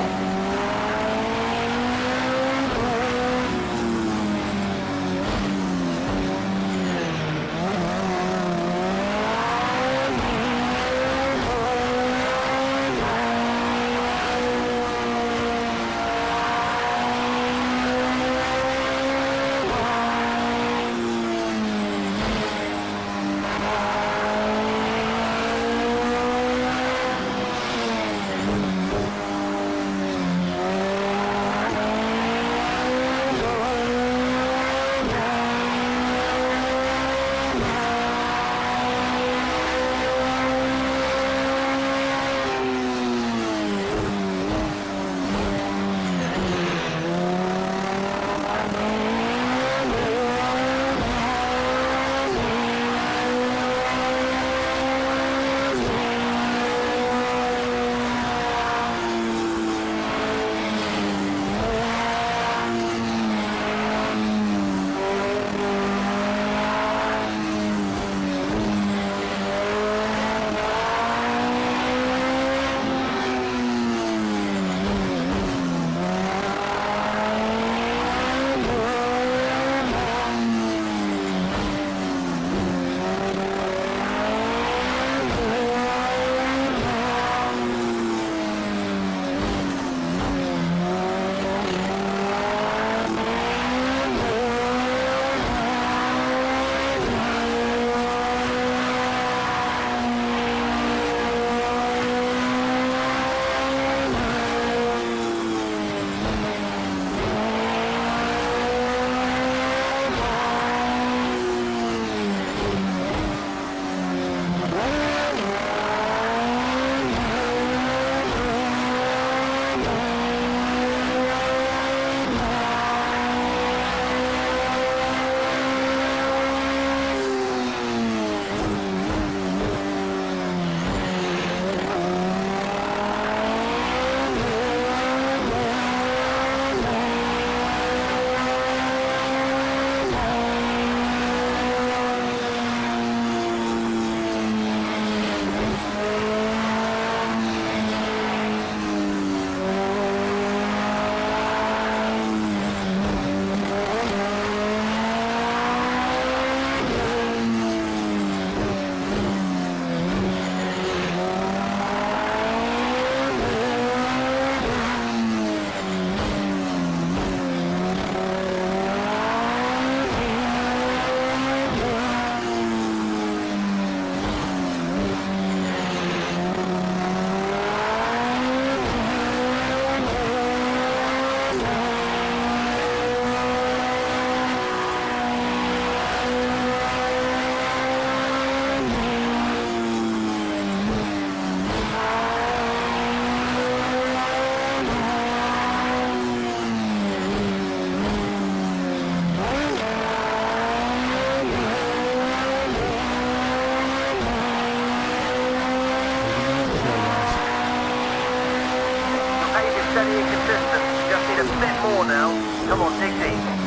Steady and consistent. Just need a bit more now. Come on, dig deep.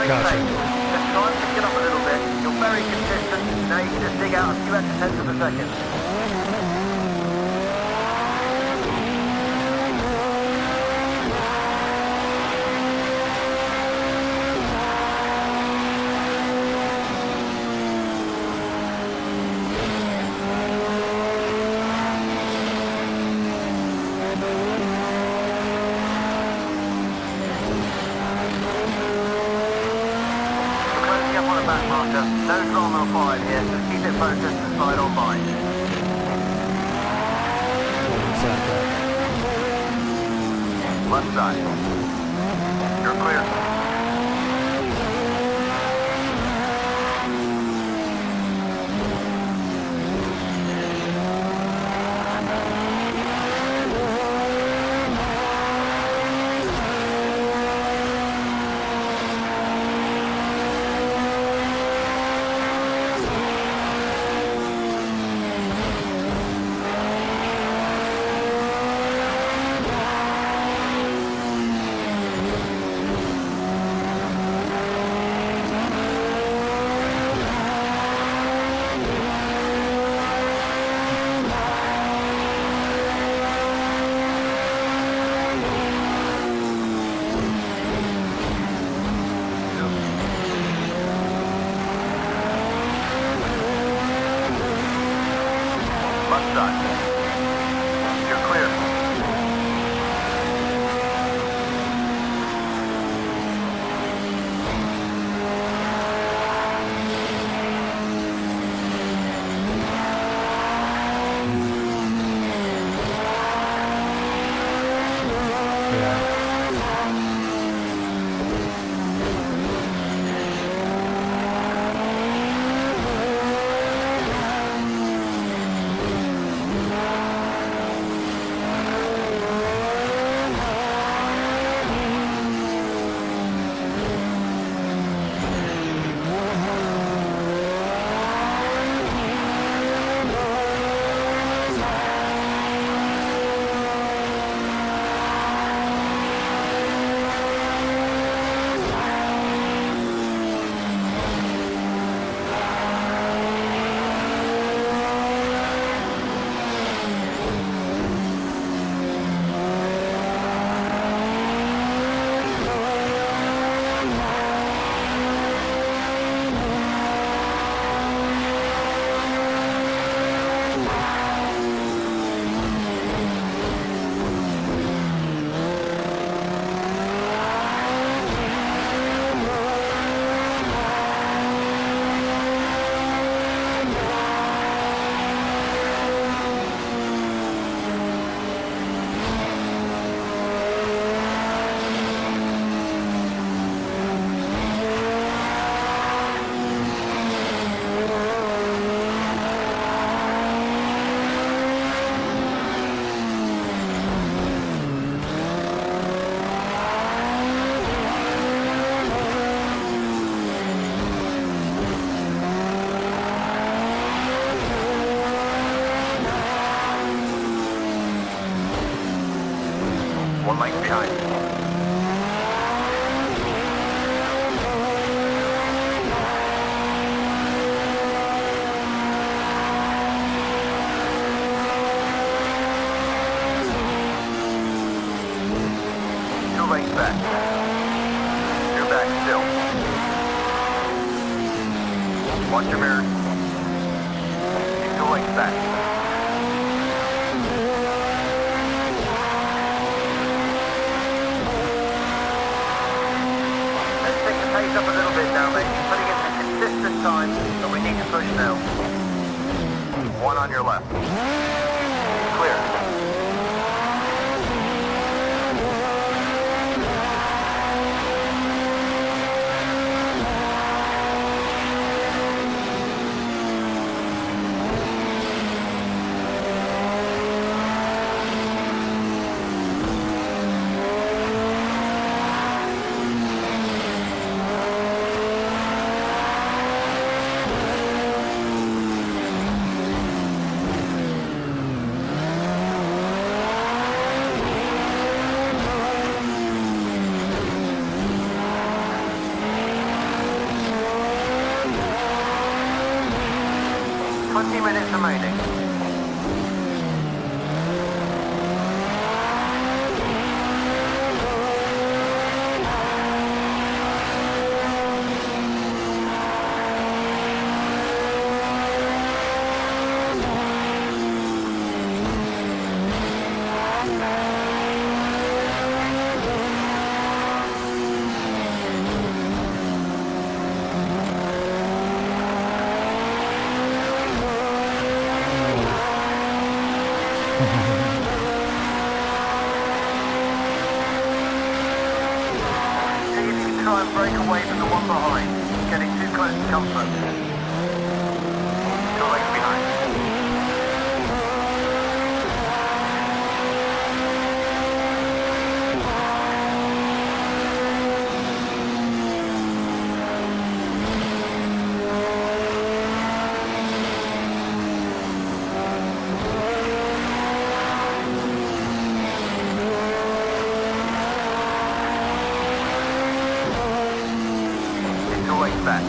Gotcha. pace. Just try and pick it up a little bit. You're very consistent. Now you can just dig out a few extra tenths of a second. No drama required here, just keep it focused and slide on by. Left side. You're clear. Left side. You're clear. One lane behind. Two lanes back. You're back still. Watch your mirrors. Keep 2 lanes back. Pace up a little bit now, mate. Putting in some consistent time, but we need to push now. 1 on your left. Clear. 20 minutes remaining. Try and break away from the one behind. Getting too close to comfort. Still left behind. Back.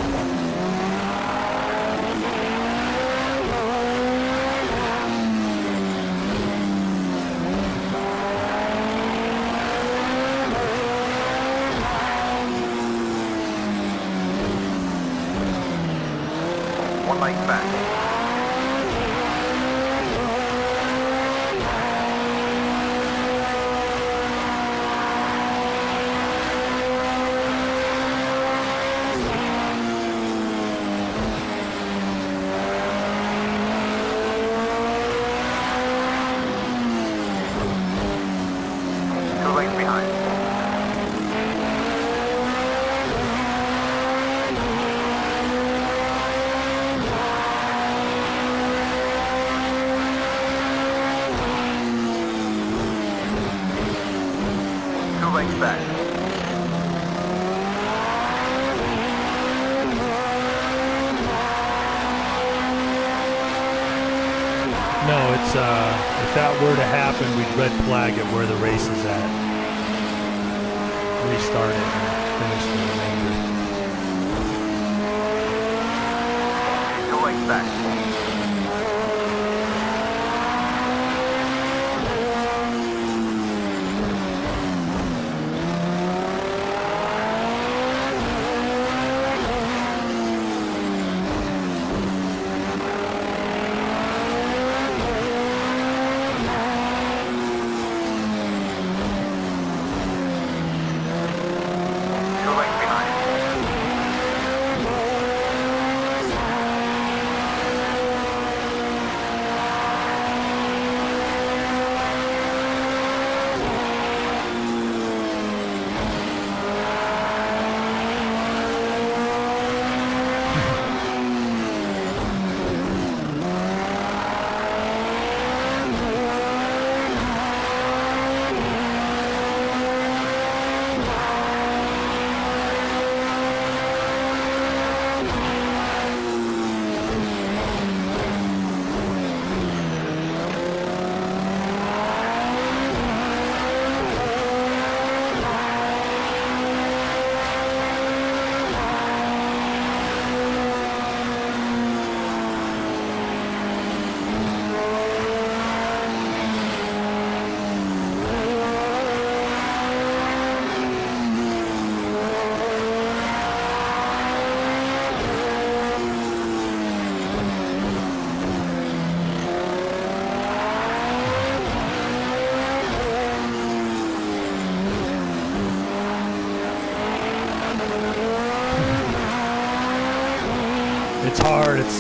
One lane back. Back. No, it's if that were to happen, we'd red flag it where the race is at. Restart it and finish the remainder. Going back. It's hard. It's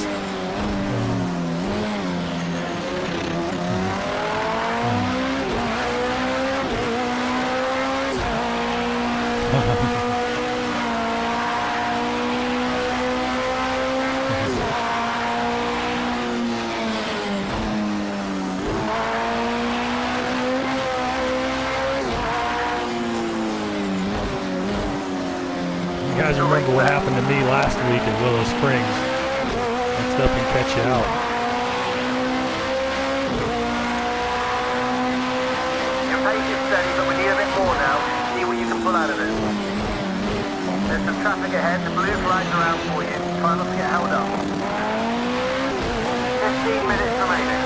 you guys remember what happened to me last week in Willow Springs? Up and catch you out. Your pace is steady, but we need a bit more now. See what you can pull out of it. There's some traffic ahead. The blue flags are out for you. Try not to get held up. 15 minutes remaining.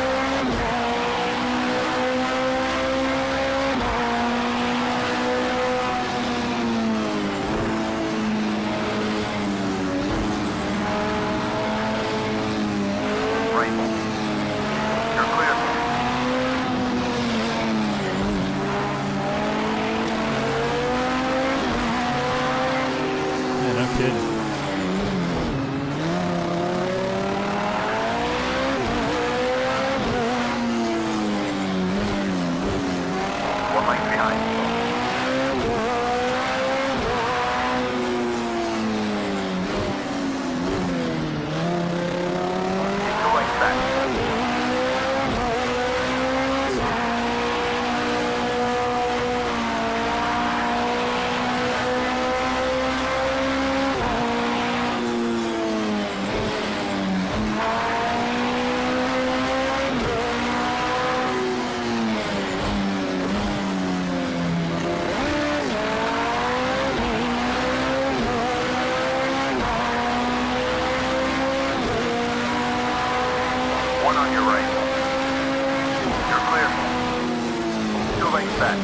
Rainbow. You're clear. Yeah, no kidding. One lane behind. Keep the weight back. One on your right. You're clear. 2 lanes back.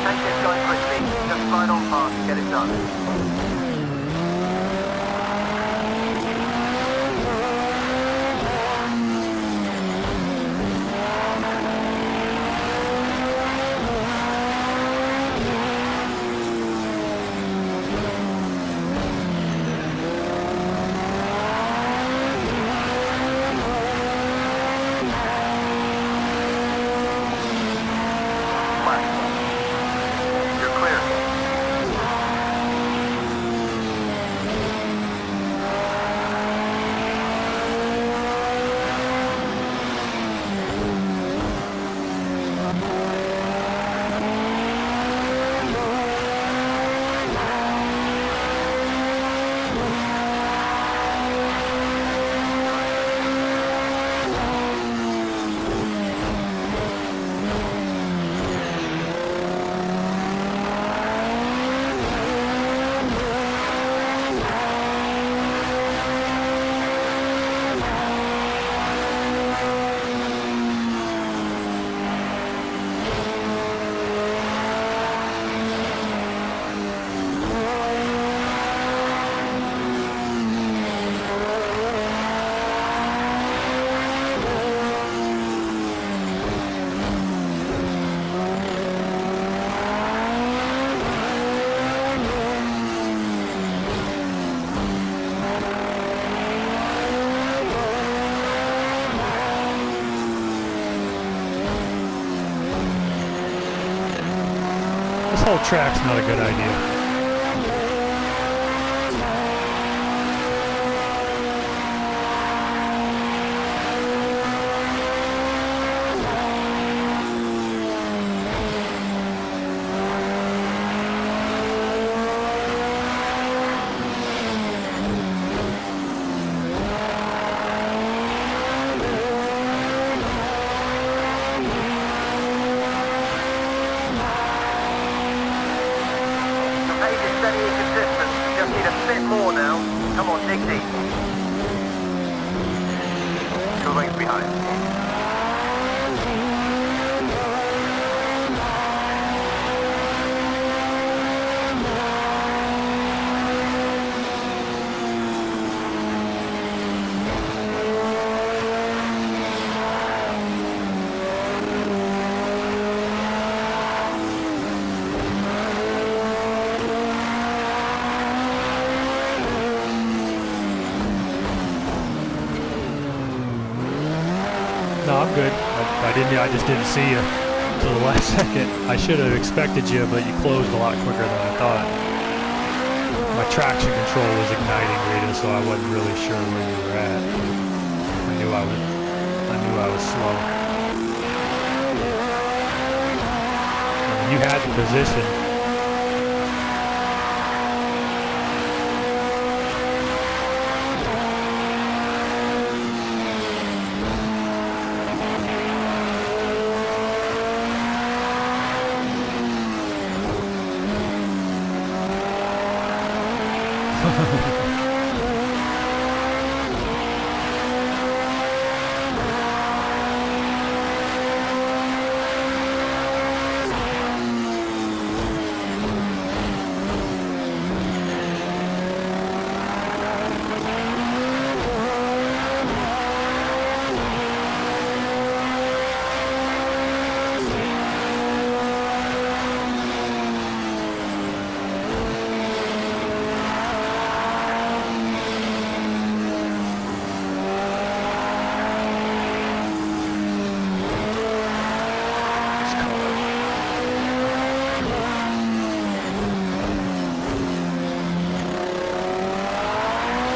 Take this guy quickly. Just slide on past. Get it done. You're clear. This whole track's not a good idea. lengths behind. No, I'm good. I just didn't see you till the last second. I should have expected you, but you closed a lot quicker than I thought. My traction control was igniting, Rita, so I wasn't really sure where you were at. I knew I was slow. And you had the position.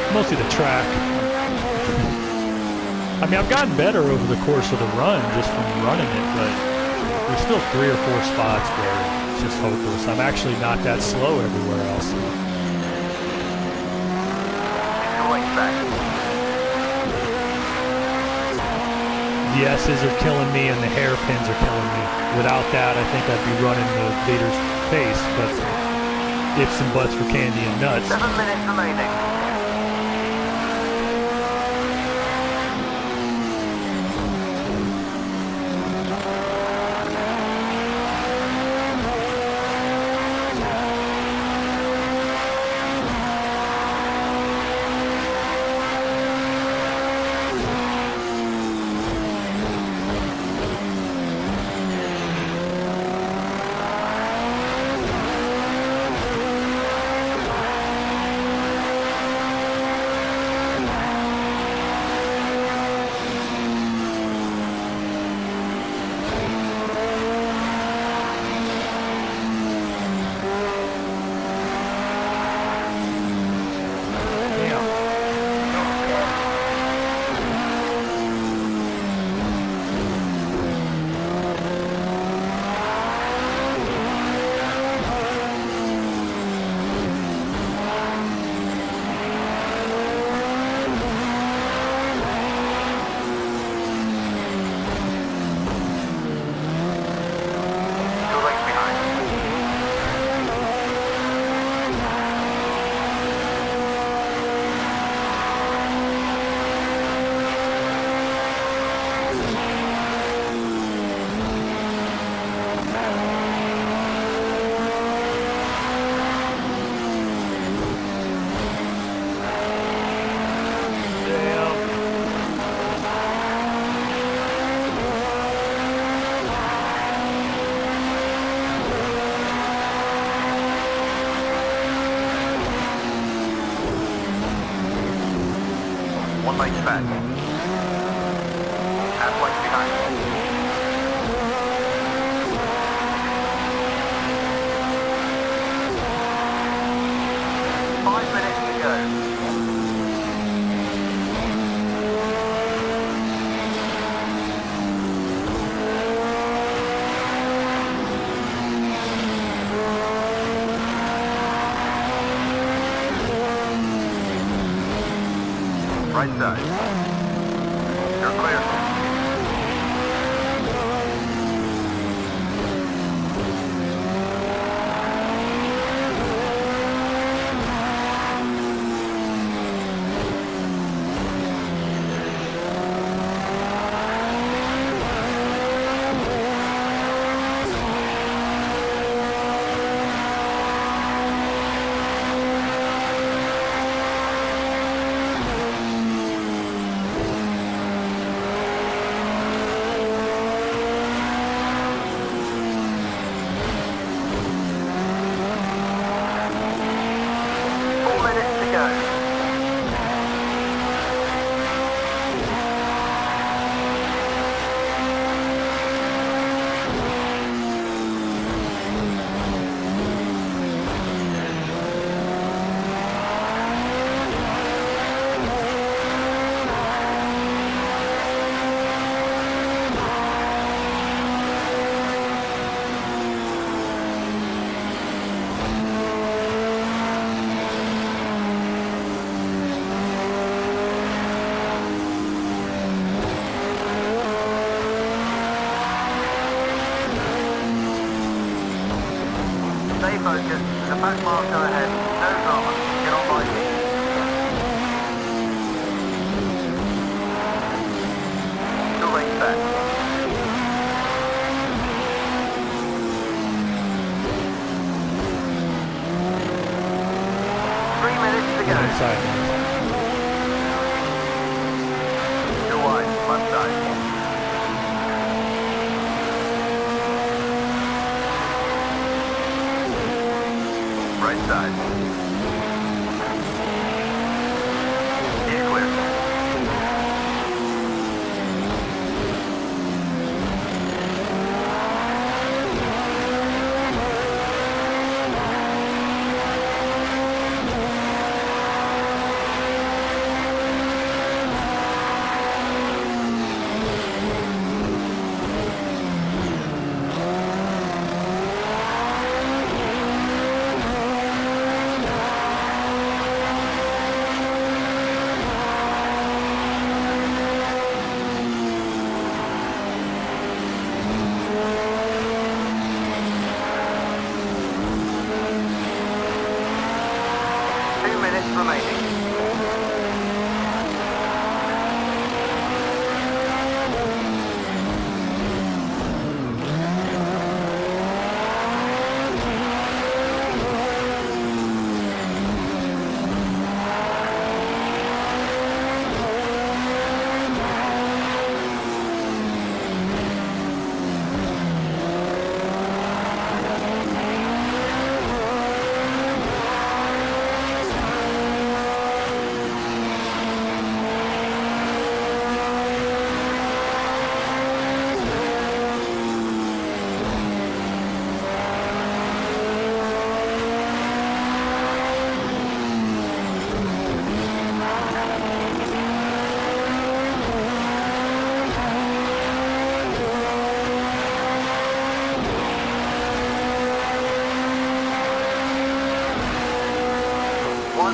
Mostly the track. I mean, I've gotten better over the course of the run just from running it, but there's still 3 or 4 spots where it's just hopeless. I'm actually not that slow everywhere else. The S's are killing me and the hairpins are killing me. Without that, I think I'd be running the leader's pace, but ifs and buts for candy and nuts. 7 minutes remaining. Back. Half length behind. 5 minutes to go. Right side. You're clear. focus. There's a back marker ahead. No drama. Get on by me. Still lane back. 3 minutes to go. Inside. Still wide. Left side. Right side. He's clear. Remaining.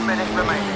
Minute remaining.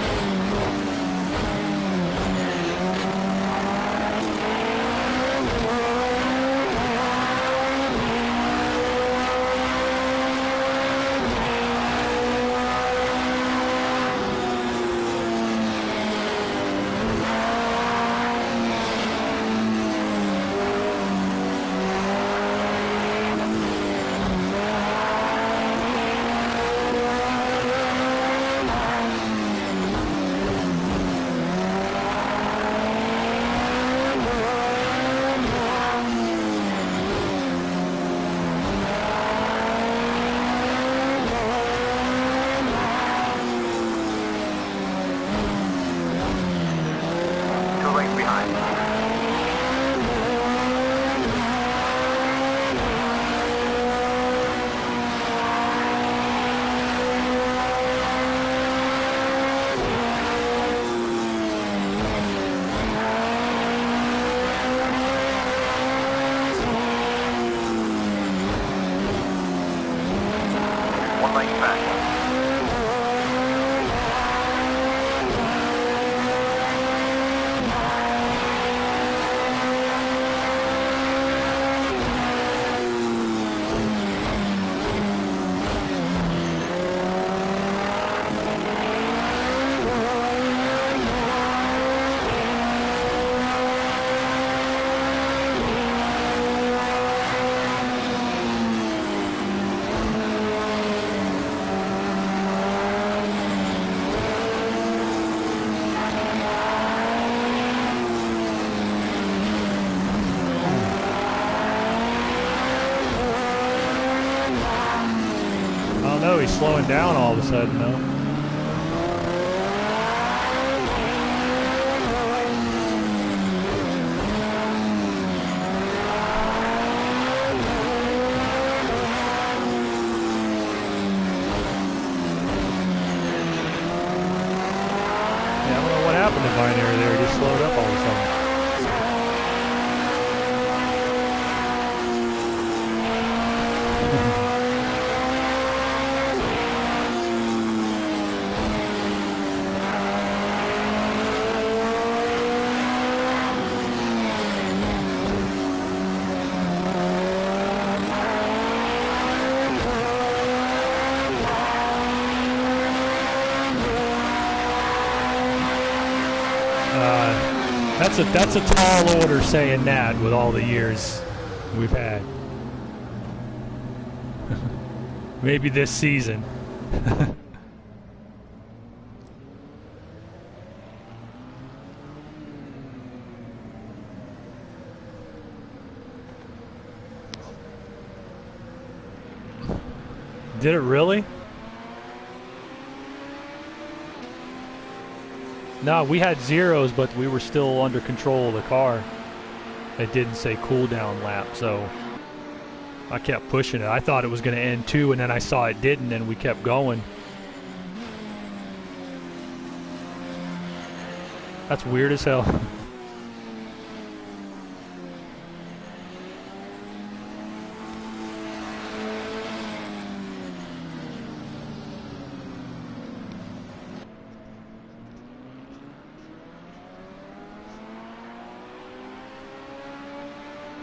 No, he's slowing down all of a sudden, though. Yeah, I don't know what happened to Binary there. He just slowed up all of a sudden. that's a tall order saying that with all the years we've had. Maybe this season. Did it really? No, we had zeros, but we were still under control of the car. It didn't say cooldown lap, so I kept pushing it. I thought it was going to end too, and then I saw it didn't, and we kept going. That's weird as hell.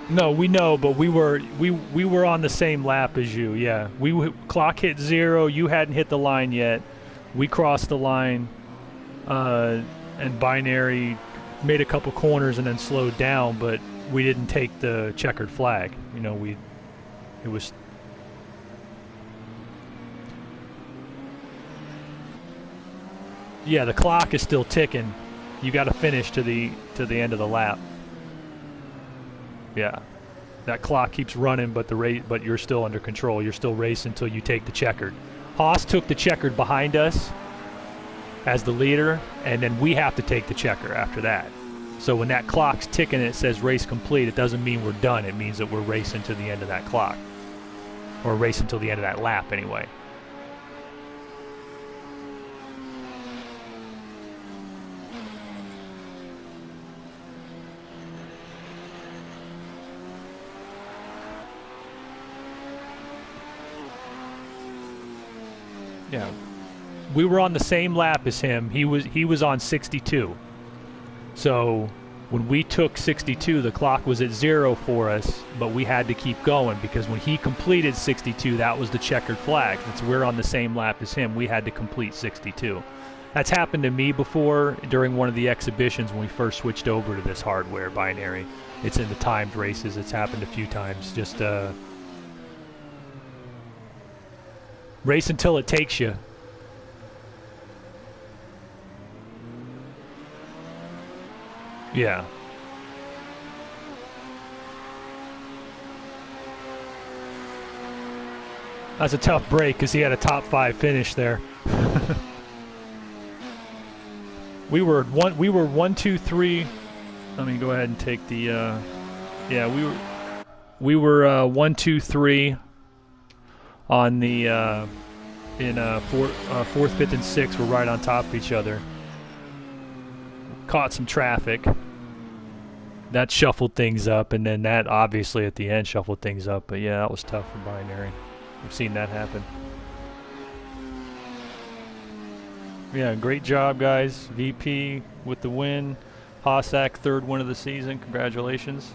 No, we know, but we were on the same lap as you. Yeah, clock hit 0. You hadn't hit the line yet. We crossed the line, and Binary made a couple corners and then slowed down, but we didn't take the checkered flag. You know, it was. Yeah, the clock is still ticking. You got to finish to the end of the lap. Yeah, that clock keeps running, but but you're still under control. You're still racing until you take the checkered. Haas took the checkered behind us as the leader, and then we have to take the checker after that. So when that clock's ticking and it says race complete, it doesn't mean we're done. It means that we're racing to the end of that clock, or racing till the end of that lap anyway. Yeah, we were on the same lap as him. He was on 62. So when we took 62, the clock was at 0 for us, but we had to keep going because when he completed 62, that was the checkered flag. Since we're on the same lap as him, we had to complete 62. That's happened to me before during one of the exhibitions when we first switched over to this hardware binary. It's in the timed races. It's happened a few times. Just race until it takes you. Yeah. That's a tough break because he had a top 5 finish there. we were 1, 2, 3. Let me go ahead and take the. Yeah, we were 1, 2, 3 on the in 4th, 5th, and 6th. We're right on top of each other. Caught some traffic. That shuffled things up, and then that obviously at the end shuffled things up. But yeah, that was tough for binary. We've seen that happen. Yeah, great job, guys. VP with the win. Hossack, 3rd win of the season. Congratulations.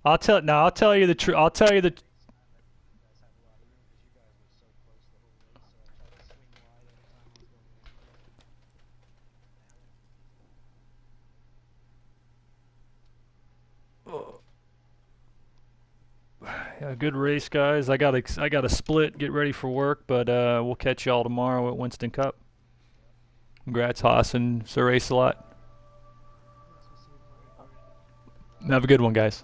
I'll tell you the truth. I'll tell you the. Yeah, good race, guys. I got a split. Get ready for work, but we'll catch y'all tomorrow at Winston Cup. Congrats, Haas and Sir Race a lot. Have a good one, guys.